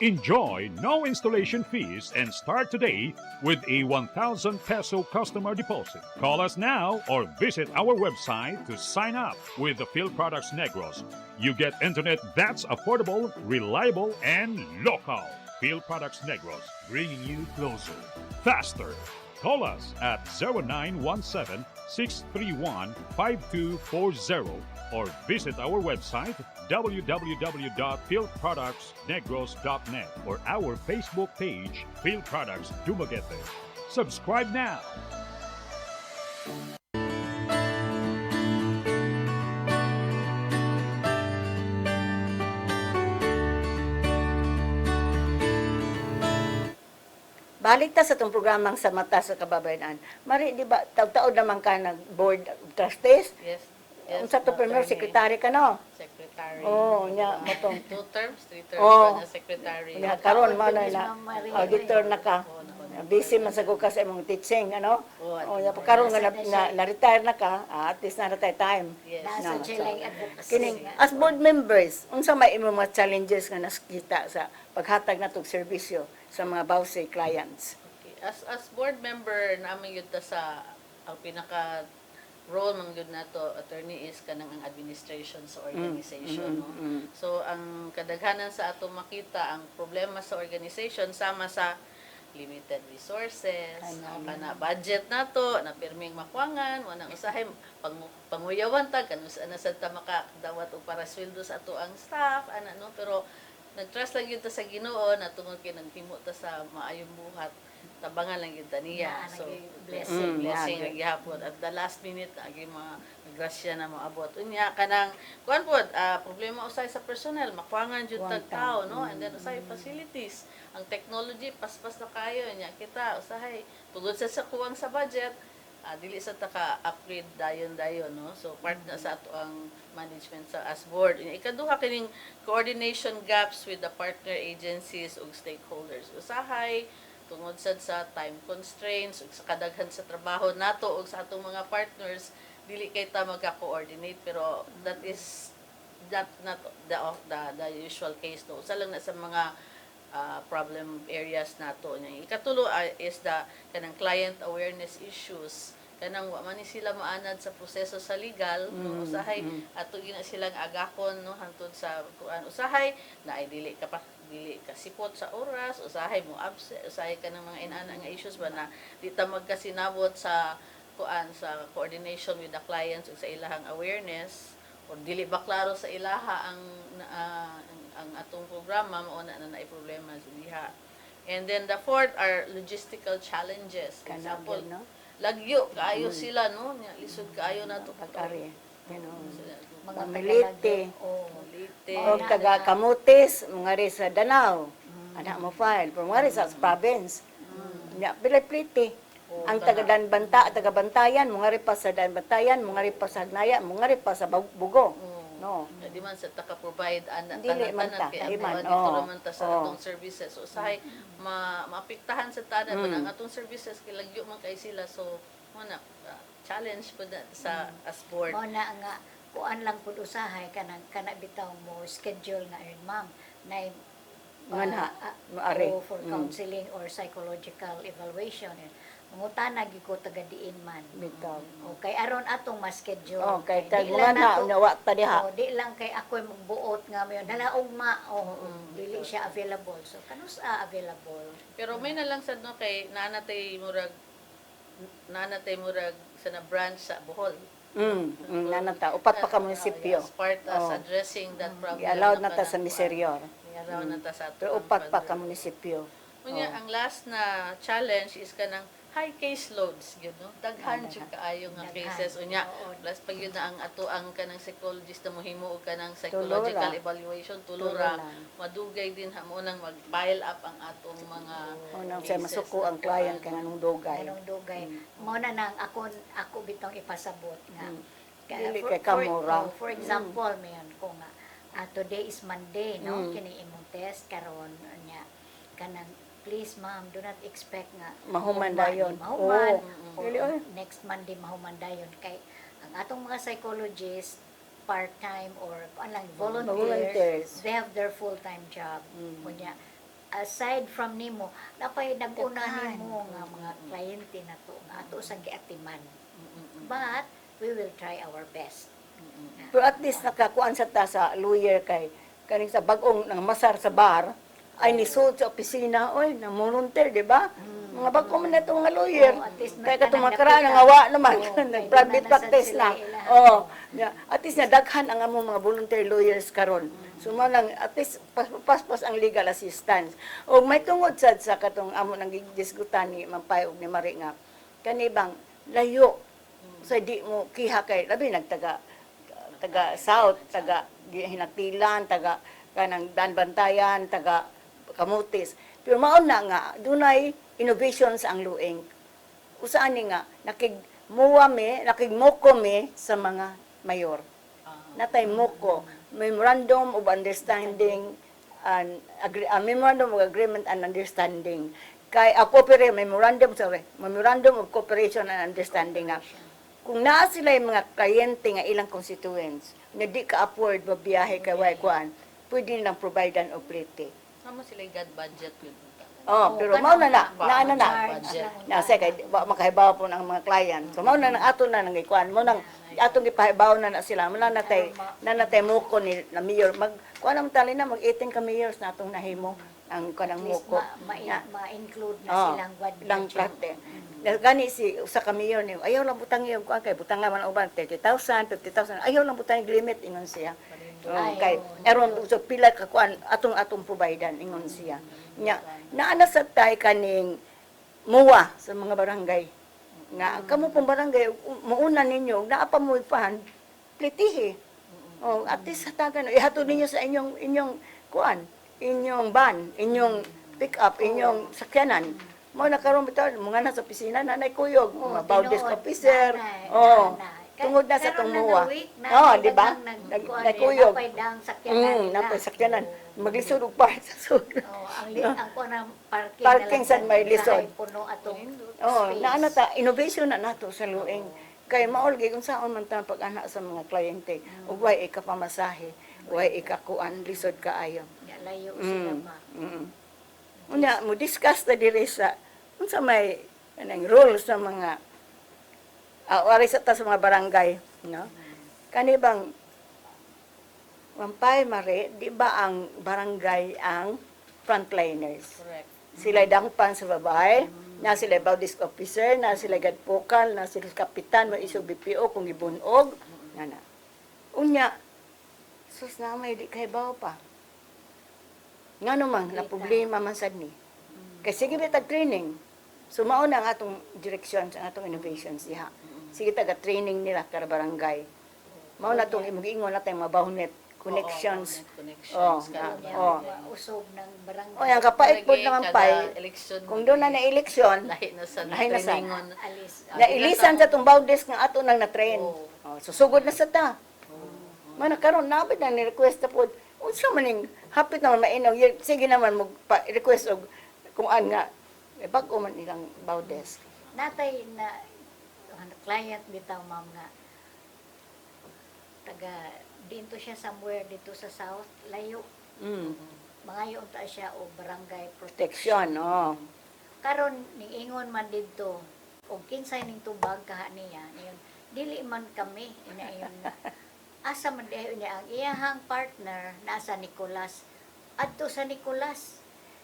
Enjoy no installation fees and start today with a 1,000 peso customer deposit. Call us now or visit our website to sign up with the Field Products Negros. You get internet that's affordable, reliable, and local. Field Products Negros, bringing you closer, faster. Call us at 0917-631-5240 or visit our website www.fieldproductsnegros.net or our Facebook page, Field Products Dumaguete. Subscribe now. Balik ta sa itong programang sa mata sa kababayenan. Mari, di ba, taon naman ka nag-board of trustees? Yes. Unsa to premier secretary ka no? Secretary. Oo, nya mo tong 2 terms, 3 terms Oo. pa na secretary. nya karon mo na Ma'am Maria. auditor na ka. Oo, naku. Busy man sa ka sa imong teaching, ano? Oo, O nya karon nga na-retire na ka, at least na tayo time. Yes. nasa No, Chileng advocacy. Kining as board members, unsa may imong mga challenges nga nakita sa paghatag natong serbisyo sa mga bawsi clients? Okay. As board member namin yun ta sa ang pinaka role man gyud nato attorney is kanang ang administration sa organization no. So ang kadaghanan sa ato makita ang problema sa organization sama sa limited resources, kana budget nato na pirming makuangan, wanang usahay panguyawan ta kanus ana sad ta makadawat og para sweldo sa ato ang staff ana no, pero nagtrust lang gyud ta sa Ginoo na tungod kay naghimo ta sa maayong buhat tabangan lang gyud ta niya. So blessing. blessing yeah. ang gihapon at the last minute agi mga grasya na maabot unya kanang kuan pod problema usay sa personnel makuangan jud tag tao no, and then usay facilities ang technology paspas na kayo nya kita usahay tungod sa kuwang sa budget dili sa taka upgrade dayon no, so part na sa ato ang management sa as board. Ikaduha kining coordination gaps with the partner agencies ug stakeholders usahay tungod sad sa time constraints ug sa kadaghan sa trabaho nato ug sa atong mga partners dili kay ta magka-coordinate, pero that is not the usual case no. Usa lang na sa mga problem areas nato nya. Ikatulo is the kanang client awareness issues, kanang wa man ni sila maanad sa proseso sa legal no, usahay ato gina silang agakon no hangtod sa kuan usahay na ay dili kasipot sa oras, usahay mo absent, usahay ka ng mga inana nga issues ba na di ta magkasinabot sa kuan sa coordination with the clients ug sa ilahang awareness or dili ba klaro sa ilaha ang atong programa mao na naay problema sa diha. And then the fourth are logistical challenges. For Kanang example, yun, no? lagyo kaayo sila no, nya lisod kaayo na to Pag-ari. You know, Mga Pamilite. tagalagyo, oh. Lite. o taga Kamutis, mga rin sa Danao. Anak mo file. Pero mga rin sa province. Nya, pilay-pliti. Ang taga Danbanta, taga Bantayan, mga rin pa sa Danbantayan, mga rin pa sa Hagnaya, mga rin pa sa Bugo. No. Di man sa taka-provide Dili man ta, kay di man, dito oo. naman ta sa Oo. atong services. So usahay maapektahan sa tanan man ang atong services kay lagyo man kay sila. So mana challenge po na sa as board. Mao na nga kuan lang pud usahay kana bitaw mo schedule nga earn ma'am na Nga na, maari. for counseling or psychological evaluation. Mangutana gyud ko taga diin man. Bitaw. Okay, aron atong ma-schedule. Oh, kay Di tag lang mga na, nato- nawa ta diha. Oh, di lang kay ako'y magbuot nga mayon. Hala ugma, dili siya available. So kanus available. Pero may na lang sad no kay nanatay murag sa na branch sa Bohol. Nanata, upat pa ka munisipyo. As part as Oh. addressing that problem. I-allowed na ta kanang sa Miserior. I-allow na ta sa Pero atong upat pa ka padre. munisipyo. Unya, ang last na challenge is kanang high case loads, yun, no? Daghan jud kaayo nga Daghan. cases. Unya, Oo. plus pag yun na ang ato ang kanang psychologist na mohimo og kanang psychological Tulura. evaluation, Tulura tulura, lang. madugay din mo nang mag-pile up ang atong mga Unang siya masuko ang client kay anong dugay. Anong dugay. Mao na nang ako bitong ipasabot nga. Dili kay kamura. For example, mayon ko nga today is Monday, no? Kini imong test karon nya kanang please ma'am, do not expect nga Mahuman ugma dayon. ni mahuman, Oo. or Dili, oy. next Monday mahuman dayon kay ang atong mga psychologists part-time or lang Volunteers. they have their full-time job. Kunya aside from nimo, napay nag-una Daghan. nimo nga mga kliyente na to nga ato sa giatiman. But we will try our best. Pero at least nakakuan sa ta sa lawyer kay kaning sa bagong nang masar sa bar ay nisud sa opisina oy na volunteer, di ba? Mga bago man na mga lawyer. Oo, at least Kaya katong kanang makaraan napita. ang awa naman. Oo, kay Private di na practice nasad na. sila ilaha. Oh, at least nadaghan ang among mga volunteer lawyers karon. So man at least paspas ang legal assistance. O may tungod sad sa katong amo nang disgutan ni Mampay ug ni Mari nga kanibang layo sa di mo kiha kay labi taga South, taga Hinaktilan, taga kanang Danbantayan, taga Kamutis. Pero mao na nga dunay innovations ang luing. Usaan ni nga nakigmoko mi sa mga mayor. Natay moko memorandum of understanding and memorandum of agreement and understanding kay memorandum of cooperation and understanding nga kung naa sila yung mga kliyente nga ilang constituents na di ka afford mabiyahe kay way kuan pwede nilang providean of plete. Amo sila God budget yun. Oh, pero mao na naana na. Budget. Nasa kay wa makahibaw po ng mga client. So mao na nang ato na nang ikuan mo nang atong gipahibaw na sila. Mo na natay muko ni na mayor mag kuan naman tali na mag 18 ka mayors na atong nahimo ang kanang At least muko. ma-include na Oh, silang budget. lang plate. Gani si usa ka mayor ni ayaw lang butang iyo kuan kay butang man uban 30,000, 50,000. Ayaw lang butang limit ingon siya. Ay, Kay oo. eron so pila ka kuan atong providean ingon siya. Nya naana sa tay kaning muwa sa mga barangay. Nga kamo pong barangay muuna ninyo naa pa mo ipahan plitihi. Oh, at least hatagan ihatod ninyo sa inyong kuan, inyong van, inyong pick up, inyong sakyanan. Mo nakaroon bitaw mga nasa opisina nanay kuyog, Oo, mga Baudis tinuod, officer. nanay, Oh. nanay. Tungod na sa Pero tong muwa. nanawik, Oh, di ba? nagkuan Nagkuyog. napay dang sakyanan nila. Napay sakyanan. Maglisod og part sa sud. Oh, ang kuan ang parking, Parking na sa lang may sa lisod. ay puno atong Oh, space. naana ta innovation na nato sa luing. Kay maol gyud kung saon man ta pag-ana sa mga kliyente. Ug way ikapamasahe, way ikakuan lisod kaayo. Ya, layo sila ba. Unya mo discuss ta diri sa unsa may kanang rules sa mga wari sa ta sa mga barangay, no? Kani bang Mampay Mari, di ba ang barangay ang frontliners? Correct. Sila dangpan sa babae, na sila Baudis officer, na sila gadpokal, na sila kapitan, mo isog BPO kung gibunog, na. Unya, sus na may di kay baw pa. Nga naman, na problema man sad ni. Kay sige bitag training. So mao na ang atong direksyon sa atong innovations diha. Sige taga training nila kada barangay. Mao na tong imong natin mga bawnet connections. Connections. Oh. Usog ng barangay. O yan kapait pod naman pay. Election. Kung doon na eleksyon, lahi na sa Lahi na sa- trainingon. Alis. na ilisan sa tong bawdes nga ato nang na-train. Oo. Oh, susugod na sa ta. Mana karon napit na ni request na pod. Unsa man ning hapit naman mainaw. Sige naman mo request og kung an nga bag-o man ilang bawdes. Natay na client bitaw ma'am nga taga dito siya somewhere dito sa south layo Mm. mangayo unta siya og barangay Protection, oh. karon ning ingon man didto og kinsay ning tubag kaha niya niyon dili man kami inayon asa man diha niya ang iyahang partner nasa Nicolas adto sa Nicolas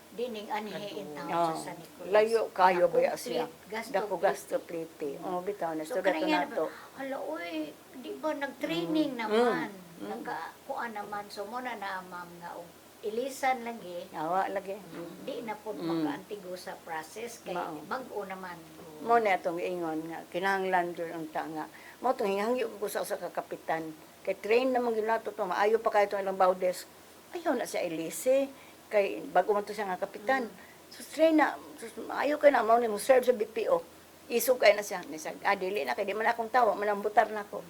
dining anhi in town Oh. sa Nicolas Layo kayo Dako ba siya? plate, gasto Dako plate. gasto plate. Oh, bitaw na So, sugat kanina na to. hala, uy, di ba nag-training naman? Nagkakuan naman. So, muna na, ma'am, nga, og ilisan lagi, Awa lagi. di na po makaantigo sa process, kay Mao. bag-o naman. Mo na itong ingon nga kinahanglan jud ang ta nga. Mo tong hingangyo ko sa usa ka kapitan. Kay train naman gyud nato to maayo pa kay itong ilang bawdes. Ayaw na siya ilise kay bago man to siya nga kapitan. So train na maayo kay na mao ni mo serve sa BPO. Isog kay na siya. Nisag, dili na kay di man akong tawo, manambutar na ako.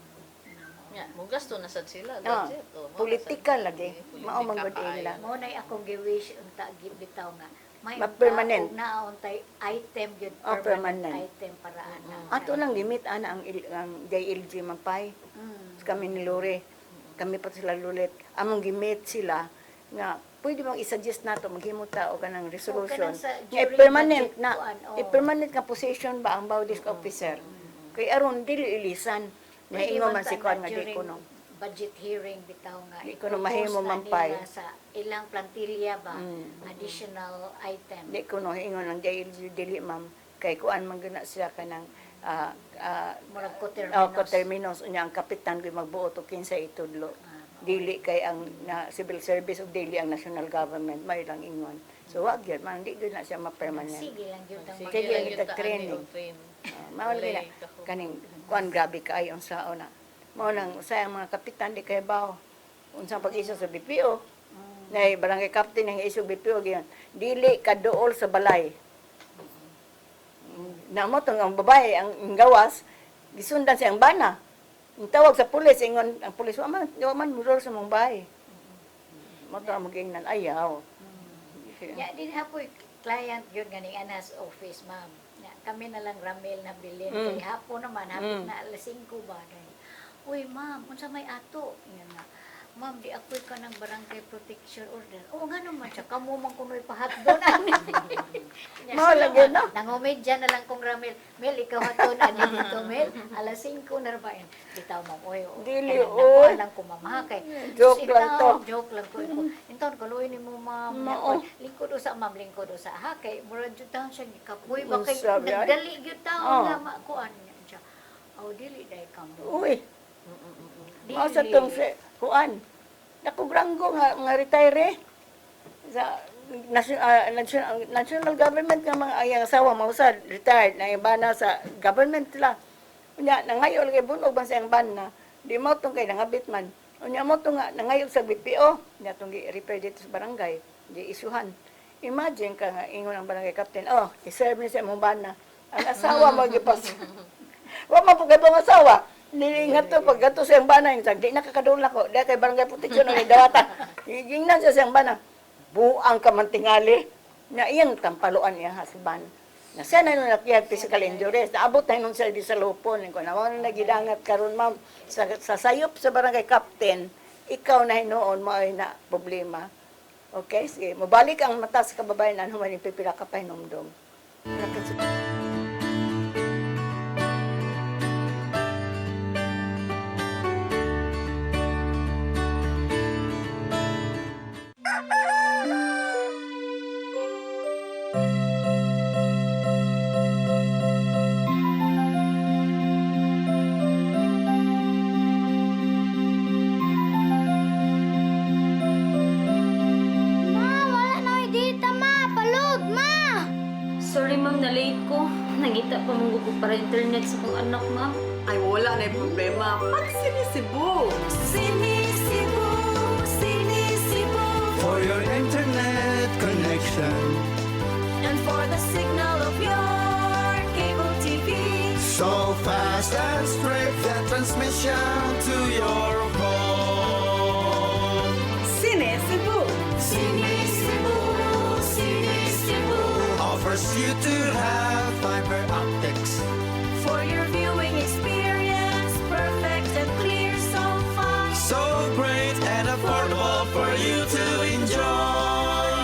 Nya, mo gasto na sad sila. Ah, That's it. Oh, mo political na sad- lagi. Politika Mao man gud kaayo. ila. Mo na akong gi-wish unta gibitaw nga. May Ma-permanent. nauntay item yun, Oh, permanent. item para ana. Ato lang limit ana ang JLG man pay. Kami ni Lore. Kami pa sila lulit. Among gimit sila nga pwede bang i-suggest nato maghimo ta og kanang resolution. kanang sa Nga during permanent budget na kuan, oo. i-permanent nga position ba ang bawdisk officer. Kay aron dili ilisan. Na Pwede imo man man si ta kuan na nga di during ko no. budget hearing bitaw nga Di ko na i-propose mahimo na man pay. nila sa ilang plantilya ba additional item. Di ko no ingon ang JLG dili ma'am kay kuan man gina siya kanang Murag ko terminos unya ang kapitan ko'y magbuot og kinsa itudlo. Dili kay ang civil service ug dili ang national government may lang ingon. So wag gyud man di gyud na siya ma-permanent. Sige lang yun ang Sige Sige lang lang kita yung training. train. Mao lagi na kaning kuan grabe kaayo ang sao na. Mao nang usay ang mga kapitan di kay bawo. Unsang pag-iso sa BPO. Nay barangay captain ang isog BPO gyud. Dili kaduol sa balay. Namo tong ang babae ang gawas gisundan siyang bana. Ang tawag sa pulis ingon ang pulis wa man murol sa mong bahay. Mo ta mo gingnan ayaw. Ya din hapoy client yun ganing anas office ma'am. Ya, kami na lang ramel na bilin kay hapon naman hapit na alas 5 ba. Uy ma'am, unsa may ato? Ingon nga. Ma'am, di ako'y ka ng barangay protection order. Oo nga naman siya, kamo man kuno'y pahatdon. Mao lagi no. Nangumedya na lang kong ramel. Mel, ikaw haton, ani dito, Mel. Alas 5 na rabain. Bitaw mo, oy. Dili, Nakuha oy. lang ko, mama. Kay, Joke lang to. Joke lang ko. Inton, kaluin ni mo, ma'am. Mao. Lingkod usa, ma'am, lingkod usa. Ha, kay, murad yun taon siya. Kapoy, ba kay, Sabi, ay. nagdali yun Oh. taon nga, makuan niya siya. Oh, dili, dahi kamo. Uy, Dili. mao sa tong si kuan. Nakugranggo nga retire sa national government nga mga ayang asawa mausad retired na ibana sa government sila. Unya nangayo lagi bunog ba sa ang ban na di mo tong kay nangabit man. Unya mo tong nga nangayo sa BPO nya tong gi-repair dito sa barangay di isuhan. Imagine ka nga ingon ang barangay captain, oh, i-serve ni sa imong bana. Ang asawa mo gipas. Wa man po kay bang asawa. Nilingat to pag gato sa bana yung di nakakadula ko. Dahil kay barangay protection ng dawata. Higingnan siya sa bana. Buang kamantingali. Na iyang tampaluan niya husband. Na siya na nung nakiyag physical injuries. Naabot na nung siya di sa lupon. Kung naman na nagidangat karon ma'am. Sa sayop sa barangay captain, ikaw na hinoon mo ay na problema. Okay? Sige. Mabalik ang mata sa kababayan na humanin pipila ka pa hinumdum. Nangita pa mong gugo para internet sa kong anak, ma'am. Ay, wala na yung problema. Pag sinisibo. Sinisibo, sinisibo. For your internet connection. And for the signal of your cable TV. So fast and straight that transmission to your phone. Sinisibo. Sinisibo, sinisibo. Offers you to have fiber optics. For your viewing experience, perfect and clear so far. So great and affordable for you to enjoy.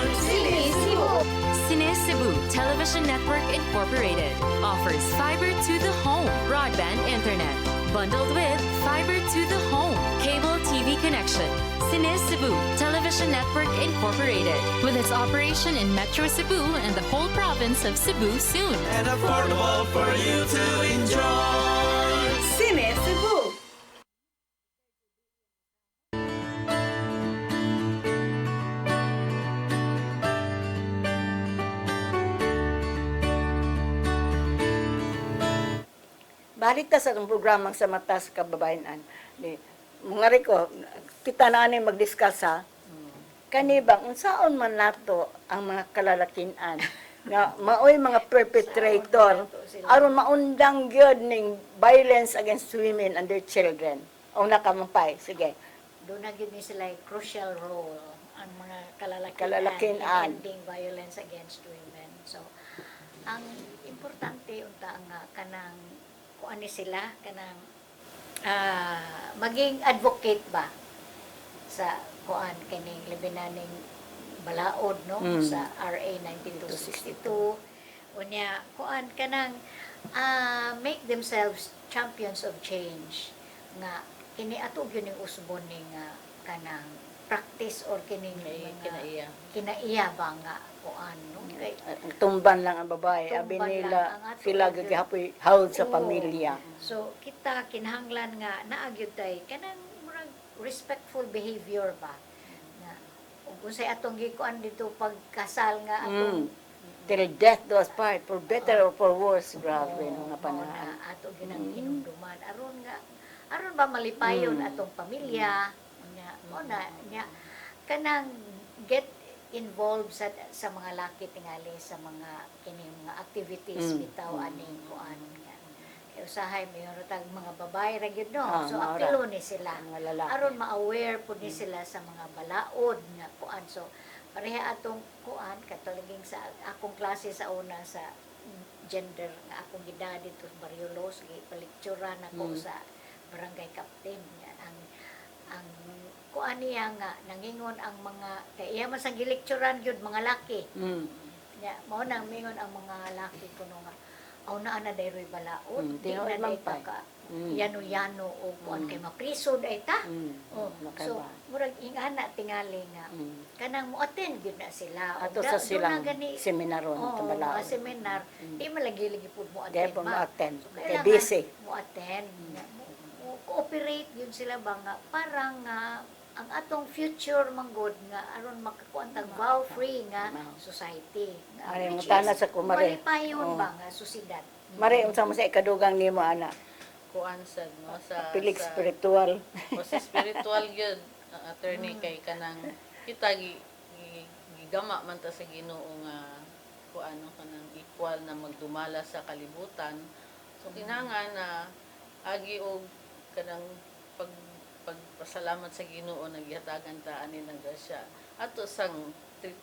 Cine Cebu Television Network Incorporated offers fiber to the home broadband internet bundled with fiber to the home cable TV connection. Cine Cebu Television Network Incorporated with its operation in Metro Cebu and the whole province of Cebu soon. And affordable for you to enjoy. Sinisibo. Balik ta sa itong programang sa mata sa kababayanan. Mga riko, kita na ni mag-discuss ha. Kani bang, unsaon man nato ang mga kalalakinan nga maoy mga perpetrator aron maundang gyud ning violence against women and their children. O nakampay, sige. Doon na gid ni sila yung crucial role ang mga Kalalakian. in ending violence against women. So, ang importante unta nga kanang kuan ni sila kanang maging advocate ba sa kuan kining libinaning balaod no sa RA 19262 unya kuan kanang make themselves champions of change nga kini atog yun yung usbon ning kanang practice or kining mga kinaiya ba nga kuan no kay Tumban lang ang babae. Abi Tumban nila lang ang ato sila gyud. gagihapoy hawd sa Oo. pamilya. So kita kinahanglan nga naagyud tay kanang murag respectful behavior ba na ug unsay atong gikuan dito pagkasal nga atong Till death do us part, for better or for worse. Grabe, no, nga mao panahon. na ato ginang hinumduman aron ba malipayon atong pamilya nya mo na nya kanang get involved sa mga laki tingali sa mga kining mga activities bitaw aning kuan nga kay usahay mayroon tag mga babae ra gyud no so maura. apilo ni sila Mga lalaki. aron ma-aware pud ni sila sa mga balaod nga kuan so pareha atong kuan katulaging sa akong klase sa una sa gender nga akong gidad dito sa Barrio Los gipalikturan ako sa barangay captain yan ang kuan niya nga nangingon ang mga kay iya man sang gilikturan gyud mga laki nya mao nang mingon ang mga laki kuno nga aw naa na dayroy balaod di tinuod na day man pa. ka yano-yano o kuan kay mapriso day ta oh so Makaiba. murag ingana tingali nga kanang mo-attend gyud na sila Ato O, sa doon silang na gani seminaron Oo, tabalaod. mga seminar di malagi-lagi pud mo Di attend po ma ma-attend. So, Kay kailangan busy. mo attend cooperate yun sila ba nga parang ang atong future manggod nga aron makakuan tag vow free nga society nga Ari, which mutana is sa kumare. malipayon Oo. ba nga susidad Mari, unsa mo sa ikadugang nimo ana? Kuan sad no sa Pilik sa- spiritual. o sa spiritual gyud attorney kay kanang kita gigama man ta sa Ginoo nga kuan no kanang equal na magdumala sa kalibutan so kinahanglan na agi og kanang pagpasalamat sa Ginoo nagyatagan ta ani ng grasya ato sang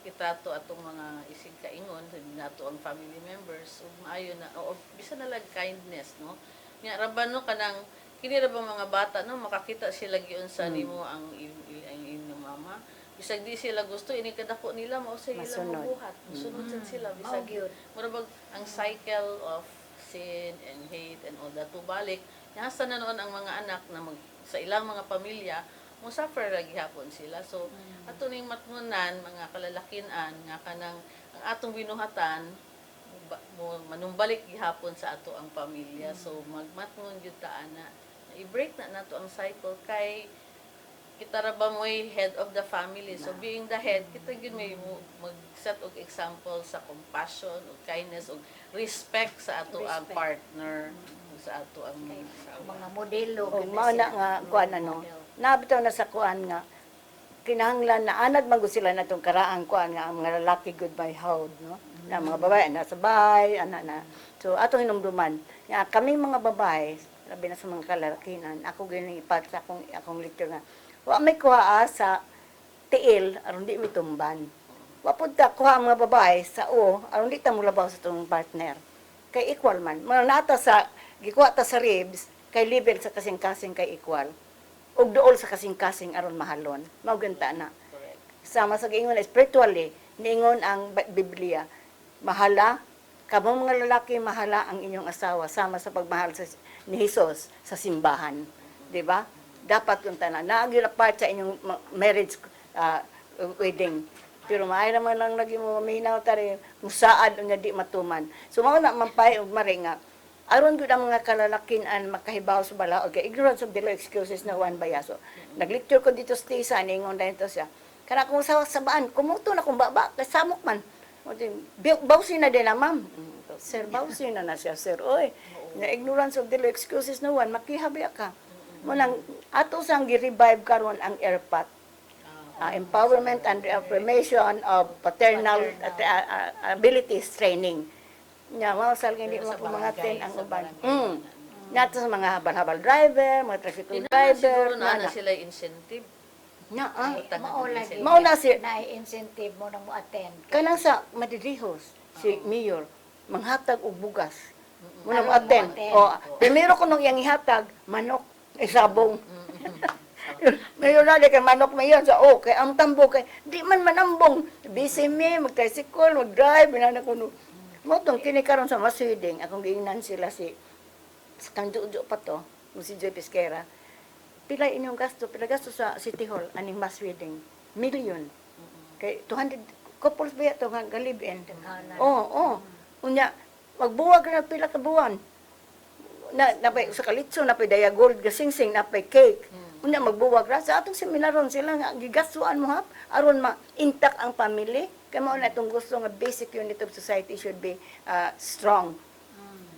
itato atong mga isig kaingon nato ang family members ug maayo na o bisan na lang kindness no nya raban no kanang kini ra ba mga bata no makakita sila giun sa nimo ang inyong mama bisag di sila gusto ini kadako nila mao sa ilang Masunod. mabuhat musunod sad sila mao bisag gyud murag ang cycle of sin and hate and all that tubalik nasa na noon ang mga anak na sa ilang mga pamilya mo suffer ra gihapon sila so ato ning matmunan mga kalalakinan nga kanang ang atong binuhatan mo manumbalik gihapon sa ato ang pamilya so magmatngon gyud ta ana i-break na nato ang cycle kay kita ra ba mo'y head of the family. So being the head, kita gyud may mag-set og example sa compassion, og kindness, og respect sa ato ang Respect. partner, ug sa ato ang mga asawa. Mga modelo. O, ganda mao na sila. nga, kuan ano, nabitaw na sa kuan nga, kinahanglan na anad man gud sila na itong karaang kuan nga, ang mga lalaki good by hold, no? Na mga babae, nasa bahay, na. So, atong hinumduman, nga, kaming mga babae, labi na sa mga kalalakinan, ako ganyan ipat sa akong lecture nga, wa may kuha sa tiil, aron di mitumban. Wa pud ta kuha ang mga babae sa aron di ta mulabaw sa itong partner. Kay equal man. Mga nata sa, gikuha ta sa ribs, kay level sa kasing-kasing kay equal. Ug duol sa kasing-kasing aron mahalon. Mao ganta na. Sama sa giingon spiritually, niingon ang Biblia, mahala, kamong mga lalaki mahala ang inyong asawa sama sa pagmahal ni Hesus sa simbahan. Di ba? Dapat yung tanan. Naagi na part sa inyong marriage wedding. Pero maay naman lang lagi mo maminaw tari, musaad nga di matuman. So mao na mampay og maringa. Aron gud ang mga kalalakinan makahibaw sa bala og ignorance of the law excuses na one bayaso. Naglecture ko dito sa Tisa, ningon dahil siya. Kana kung sa sabaan, kumuto na kung baba, kasamok man. Bawsin na din na, ma'am. Sir, bawsin na siya, sir. Oy, na ignorance of the law excuses na one, makihabi ka. Munang ato sang gi-revive karon ang ERPAT. Empowerment and Affirmation of Paternal Abilities Training. Nya mao sal hindi mo po mga ten ang uban. Nato sa mga habal-habal driver, mga traffic driver, Siguro na sila incentive. nya Mao na si na-incentive mo nang mo-attend. kanang sa Madridihos, si Mayor manghatag og bugas. Muna mo Aron attend. mo-attend. O, primero ko nung iyang ihatag, manok, sabong. Mayor na kay manok mayon sa kay ang tambo kay di man manambong. Busy me, mag-tricycle, mag-drive, na kuno. Mo tong kini karon sa Maswiding, akong giingnan sila si kang Jojo pa to, si Joy Pesquera. Pila inyong gasto, pila gasto sa City Hall aning Maswiding? Million. Kay 200 couples ba ito nga galibin? Oo. Unya, magbuwag na pila ka buwan. Napay sa kalitso, napay daya gold, gasingsing, napay cake. Unya, magbuwag ra. Sa atong seminaron sila nga, gigastuan mo hap, aron ma-intact ang family. Kaya mo na itong gusto nga basic unit of society should be strong.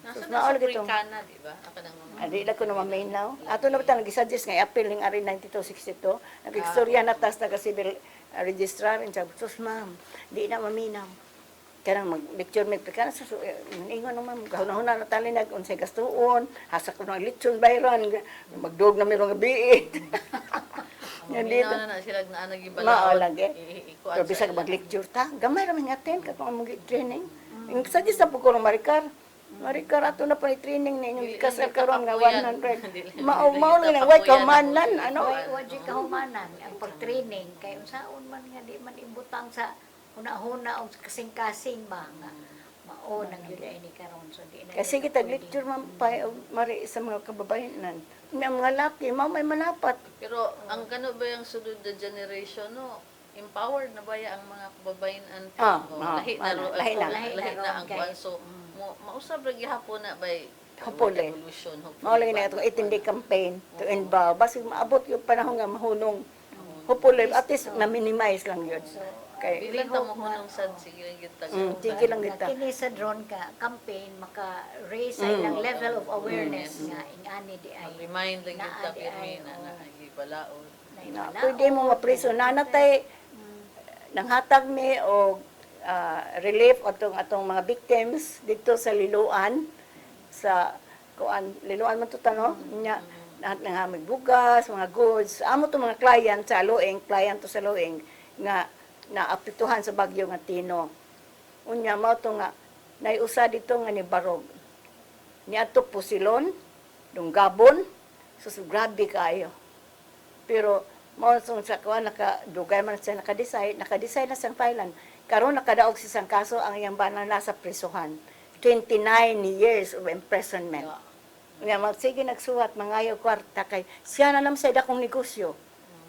Nasa na all sa gitong- Africana, di ba? Ako nang Adi na ko na maminaw. Ato na ba nag-suggest nga April ng ari 9262. Nag-istorya na tas taga-civil registrar. And sabi, sus ma'am, di na maminaw. Kaya mag-lecture may pagkana sa ingon naman, gahuna na tali unsay gastuon, hasak ko ng lechon bayran, magdog na mayroong gabi. Maminaw na sila na nagibalaod. Maalagi. Pero bisag mag-lecture ta, gamay raming attend katong among training. Ang suggest na po ko ng Maricar. Maricar, ato na pa ni training na inyong kasal karon nga 100. Mao lang ng white kamanan, ano? Wajy kahumanan ang pag-training kay unsaon man nga di man ibutang sa huna-huna o kasing-kasing ba nga mao nang gyud ni karon so di na Kasi kita lecture man pa mari sa mga kababayanan. Nga mga laki, mao may manapat. Pero ang kano ba yung sunod na generation, no? Empowered na ba ya ang mga kababayan? Lahi na ang kuwan. So, mausap lagi hapon na ba Hopefully. evolution. Mao lang na itong 18-day campaign to involve. Basta maabot yung panahon nga mahunong. Hopefully, at least ma-minimize lang yun. Kay, Bilang tamo hunong sad, sige lang kita. sige lang kita. kini sa drone ka campaign maka-raise sa ilang level of awareness nga ingani di ay Remind lang Naa kita, di Pirmi, ay, na oo. nakikibalaod. Na, pwede mo mapriso. Nanatay, nanghatag mi o relief atong mga victims dito sa Liloan. Sa Liloan man to tano. Nya, nga magbugas, mga goods. Amo to mga client sa Loeng, client to sa Loeng, nga naapektuhan sa bagyo nga Tino. Unya mao to nga naiusa dito nga ni Barog. Niadto Pusilon, Dunggabon, so grabe kayo. Pero mao sa kuan nakadugay man siya naka-decide na sa filean. Karon nakadaog si sang kaso ang iyang bana nasa prisuhan. 29 years of imprisonment. Nga magsige nagsuhat mangayo kwarta kay siya na nam sa dakong negosyo.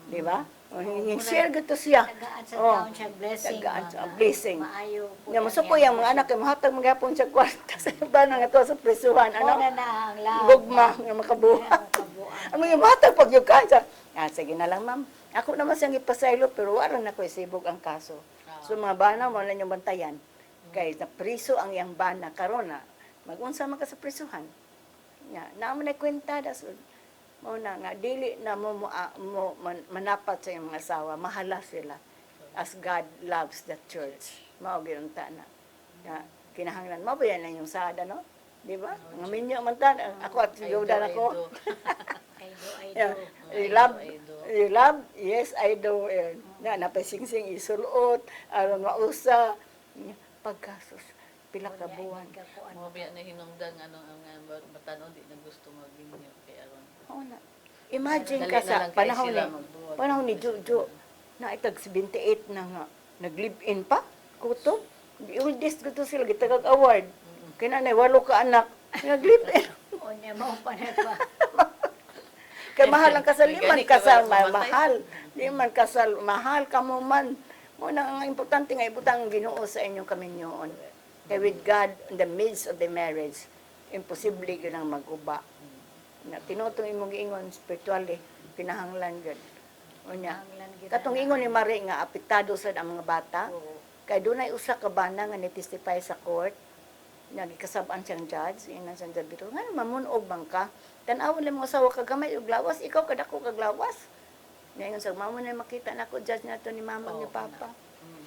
Di ba? Share gito siya. tagaan sa Oh, taon siya blessing tagaan mga sa blessing. maayo Nga masuko yung mga anak kay mahatag magyapon sa kwarta sa bana nga to sa prisuhan. ano Ano? na ang lahat Gugma nga makabuhat. Ano yung mahatag pag yung kansa? Sige na lang ma'am. Ako naman siyang ipasaylo, pero wala na ko isibog ang kaso. So mga bana mo na yung bantayan. Kay na priso ang iyang bana karon na magunsa man ka sa prisuhan. Naamo na kwenta das mo na nga dili na manapat sa iyong mga asawa, mahala sila as God loves the church. Mao gyud ta na. Kinahanglan mo ba yan ang yung sada, no? Di ba? Nga minyo man ta, ako at Yoda ako. You love? Yes, I do. Napasingsing isulot, aron mausa. Pagkasos, pila ka buwan. Mo biya na hinungdan ang batanon di na gusto magbinyo kay aron. Oo na. Imagine ka sa panahon ni Jojo, na itag 78 na nga, nag-live-in pa, kuto. The oldest ko to sila, gitagag award. Kaya na, 8 ka anak, nag-live-in. O niya mo pa na pa. Kaya mahal ang kasal, di man kasal, mahal. Di man kasal, mahal ka mo man. Muna ang importante nga, ibutang ang Ginoo sa inyong kaminyoon. Kaya with God, in the midst of the marriage, imposible yun ang mag-uba. Tinutong imong giingon, spiritually, pinahanglan yun. Unya. Katong ingon ni Marie nga, apektado sa ang mga bata. Kaya doon ay usa ka bana nga ni-testify sa court. Nagikasabaan siyang judge, inan siyang judge bito. Nga, mamunog bang ka? Tanaw lang mo asawa ka gamay og lawas, ikaw kadako kag lawas. Ngayon sa mamo na makita nako judge nato ni mama ni papa.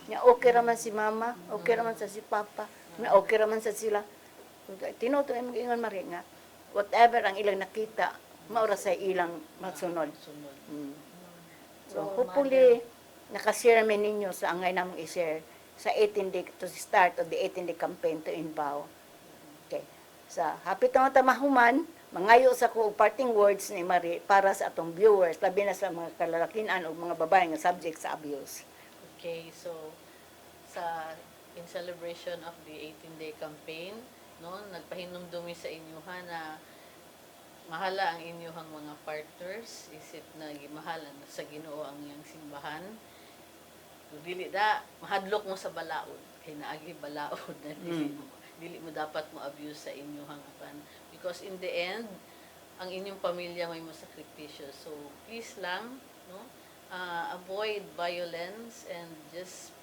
Nya okay raman si mama, okay raman sa si papa, na okay raman sa sila. Tinuto ay mag-ingon Marie nga, whatever ang ilang nakita, maura sa ilang masunod. So hopefully nakashare mi ninyo sa angay namong i-share sa 18-day to start of the 18-day campaign to Inbao. Okay. Sa hapit na tamahuman, mangayo sa ko parting words ni Marie para sa atong viewers, labi na sa mga kalalakinan o mga babae nga subject sa abuse. Okay, so in celebration of the 18-day campaign, no, nagpahinumdumi sa inyuhan na mahala ang inyuhang mga partners, isip na gimahalan sa Ginoo ang iyang simbahan. Dili da mahadlok mo sa balaod, kay naagi balaod na dili mo dapat mo abuse sa inyuhang apan, because in the end ang inyong pamilya may masakripisyo. So please lang, no, avoid violence and just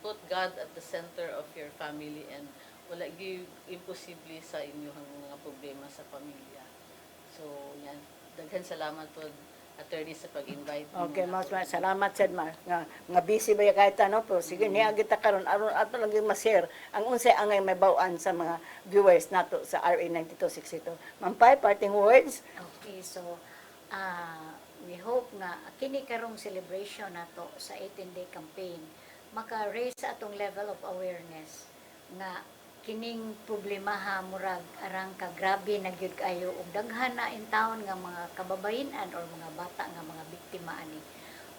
put God at the center of your family, and wala gyud imposible sa inyong mga problema sa pamilya. So yan, daghan salamat po attorney sa pag-invite. Okay, mas salamat sad ma. Nga busy ba ya kahit ano po. Sige niya kita karon aron ato lang yung ma-share ang unsay angay may bawaan sa mga viewers nato sa RA 9262. Mampay parting words. Okay, so we hope nga kini karong celebration nato sa 18-day campaign maka-raise sa atong level of awareness nga kining problemaha murag arang ka grabe na gyud kayo ug daghan na in town nga mga kababayen-an or mga bata nga mga biktima ani.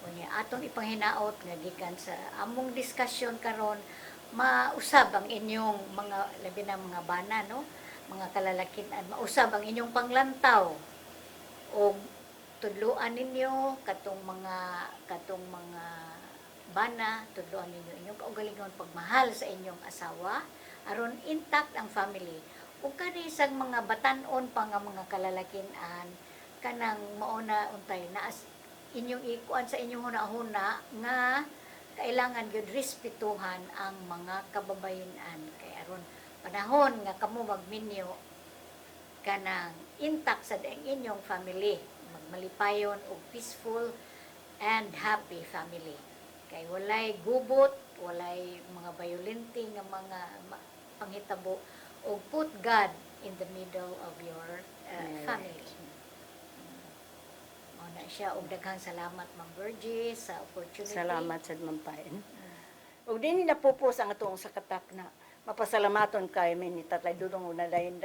Unya atong ipanghinaot nga gikan sa among diskusyon karon mausab ang inyong mga labi na mga bana, no, mga kalalakian, mausab ang inyong panglantaw o tudluan ninyo katong mga bana, tudluan ninyo inyong kaugalingon pagmahal sa inyong asawa aron intact ang family. Ug kani sang mga batan-on pa nga mga kalalakian kanang mauna untay na inyong ikuan sa inyong hunahuna nga kailangan gyud respetuhan ang mga kababayen-an kay aron panahon nga kamo magminyo kanang intact sa inyong family, magmalipayon og peaceful and happy family. Kay walay gubot, walay mga violente nga mga panghitabo, o put God in the middle of your family. Na siya, og daghang salamat Ma'am Virgie sa opportunity. Salamat sa mampain. Og din na pupos ang atong sa katak na mapasalamaton kay min ni Tatay Dudong na dayon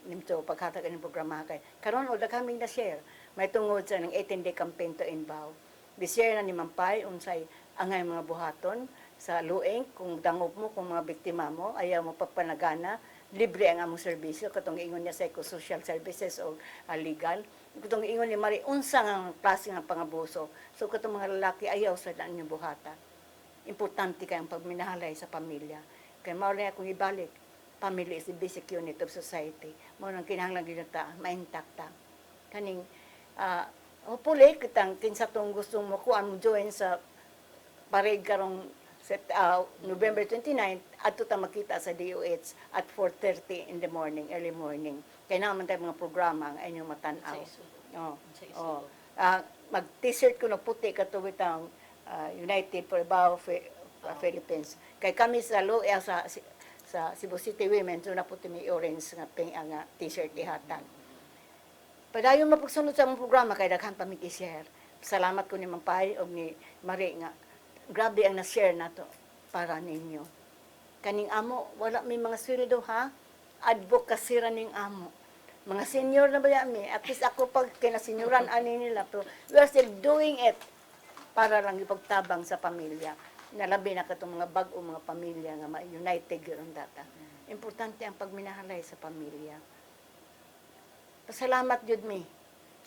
nimto paghatag ang programa kay. Karon og daghang na share. May tungod sa ng 18-day campaign to Inbao. Bi-share na ni Mampay unsay angay mga buhaton sa lueng kung dangop mo kung mga biktima mo ayaw mo pagpanagana, libre ang among serbisyo katong ingon niya psychosocial services o legal. Katong ingon ni Marie unsa nga klase nga pangabuso. So katong mga lalaki ayaw sa daan yung buhata. Importante kay ang pagminahalay sa pamilya. Kay mao na akong ibalik, family is the basic unit of society. Mao nang kinahanglan gyud ta maintakta. Kaning Hopefully, kitang kinsa tong gusto mo ko mo join sa parade karong November 29, ato ta makita sa DOH at 4:30 in the morning, early morning. Kaya naman tayo mga programa ang inyong matanaw. Oh, oh. Mag-t-shirt ko na puti katuwid ang United for Bao Philippines. Kay kami sa sa Cebu City Women, so na puti may orange nga pink nga t-shirt ihatag. Padayon mapagsunod sa among programa kay daghan pa mi i-share. Salamat ko ni Mang Pai og ni Marie nga grabe ang na-share nato para ninyo. Kaning amo wala may mga sweldo ha. Advocacy ra ning amo. Mga senior na ba mi? At least ako pag kinasenyoran ani nila pero we are still doing it para lang ipagtabang sa pamilya. Nalabi na katong mga bag-o mga pamilya nga ma-united gyud data. Importante ang pagminahalay sa pamilya. Pasalamat jud mi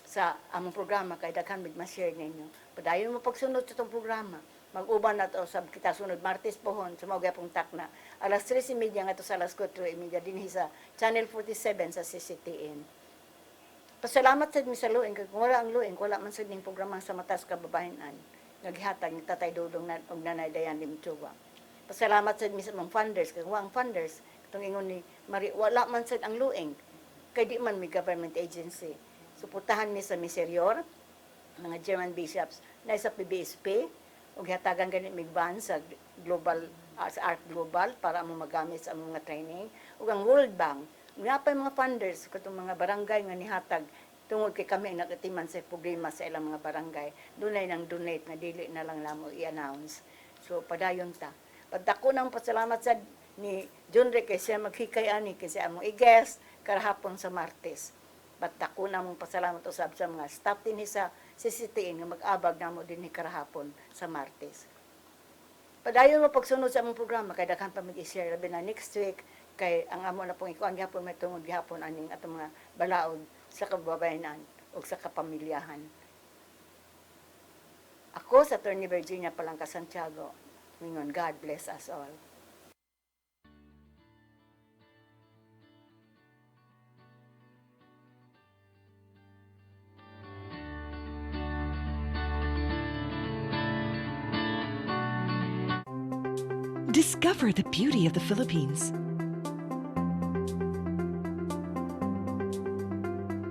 sa among programa kay daghan mig ma-share ninyo. Padayon mo pagsunod sa itong programa. Mag-uban na to sa kita sunod Martes pohon sa mga pong takna. Alas 3:30 nga to sa alas 4:30 dinhi sa Channel 47 sa CCTN. Pasalamat sad mi sa luing kay kung wala ang luing wala man sad ning programa sa matas kababayenan. Naghatag ni Tatay Dudong na og Nanay Dayan Limchuga. Pasalamat sad mi sa mga funders kay ang funders katong ingon ni Marie wala man sad ang luing kay di man may government agency. Suportahan mi sa miserior, mga German bishops, na sa PBSP, o hatagan ganit mig van sa global, sa Art Global para mo magamit sa mga training, o ang World Bank, nga pa mga funders, katong mga barangay nga nihatag, tungod kay kami ang nagatiman sa problema sa ilang mga barangay, dunay nang donate na dili na lang namo i-announce. So, padayon ta. Pagdako nang pasalamat sa ni John Rick kay siya maghikay ani kasi among i-guest karahapon sa Martes. Ba't ako na mong pasalamat usab sa mga staff din sa CCTN nga mag-abag na mo din karahapon sa Martes. Padayon mo pagsunod sa among programa kay daghan pa mag-i-share labi na next week kay ang amo na pong ikuan gihapon may tungod gihapon aning atong mga balaod sa kababayenan o sa kapamilyahan. Ako sa Attorney Virginia Palangka Santiago, mingon God bless us all. Discover the beauty of the Philippines.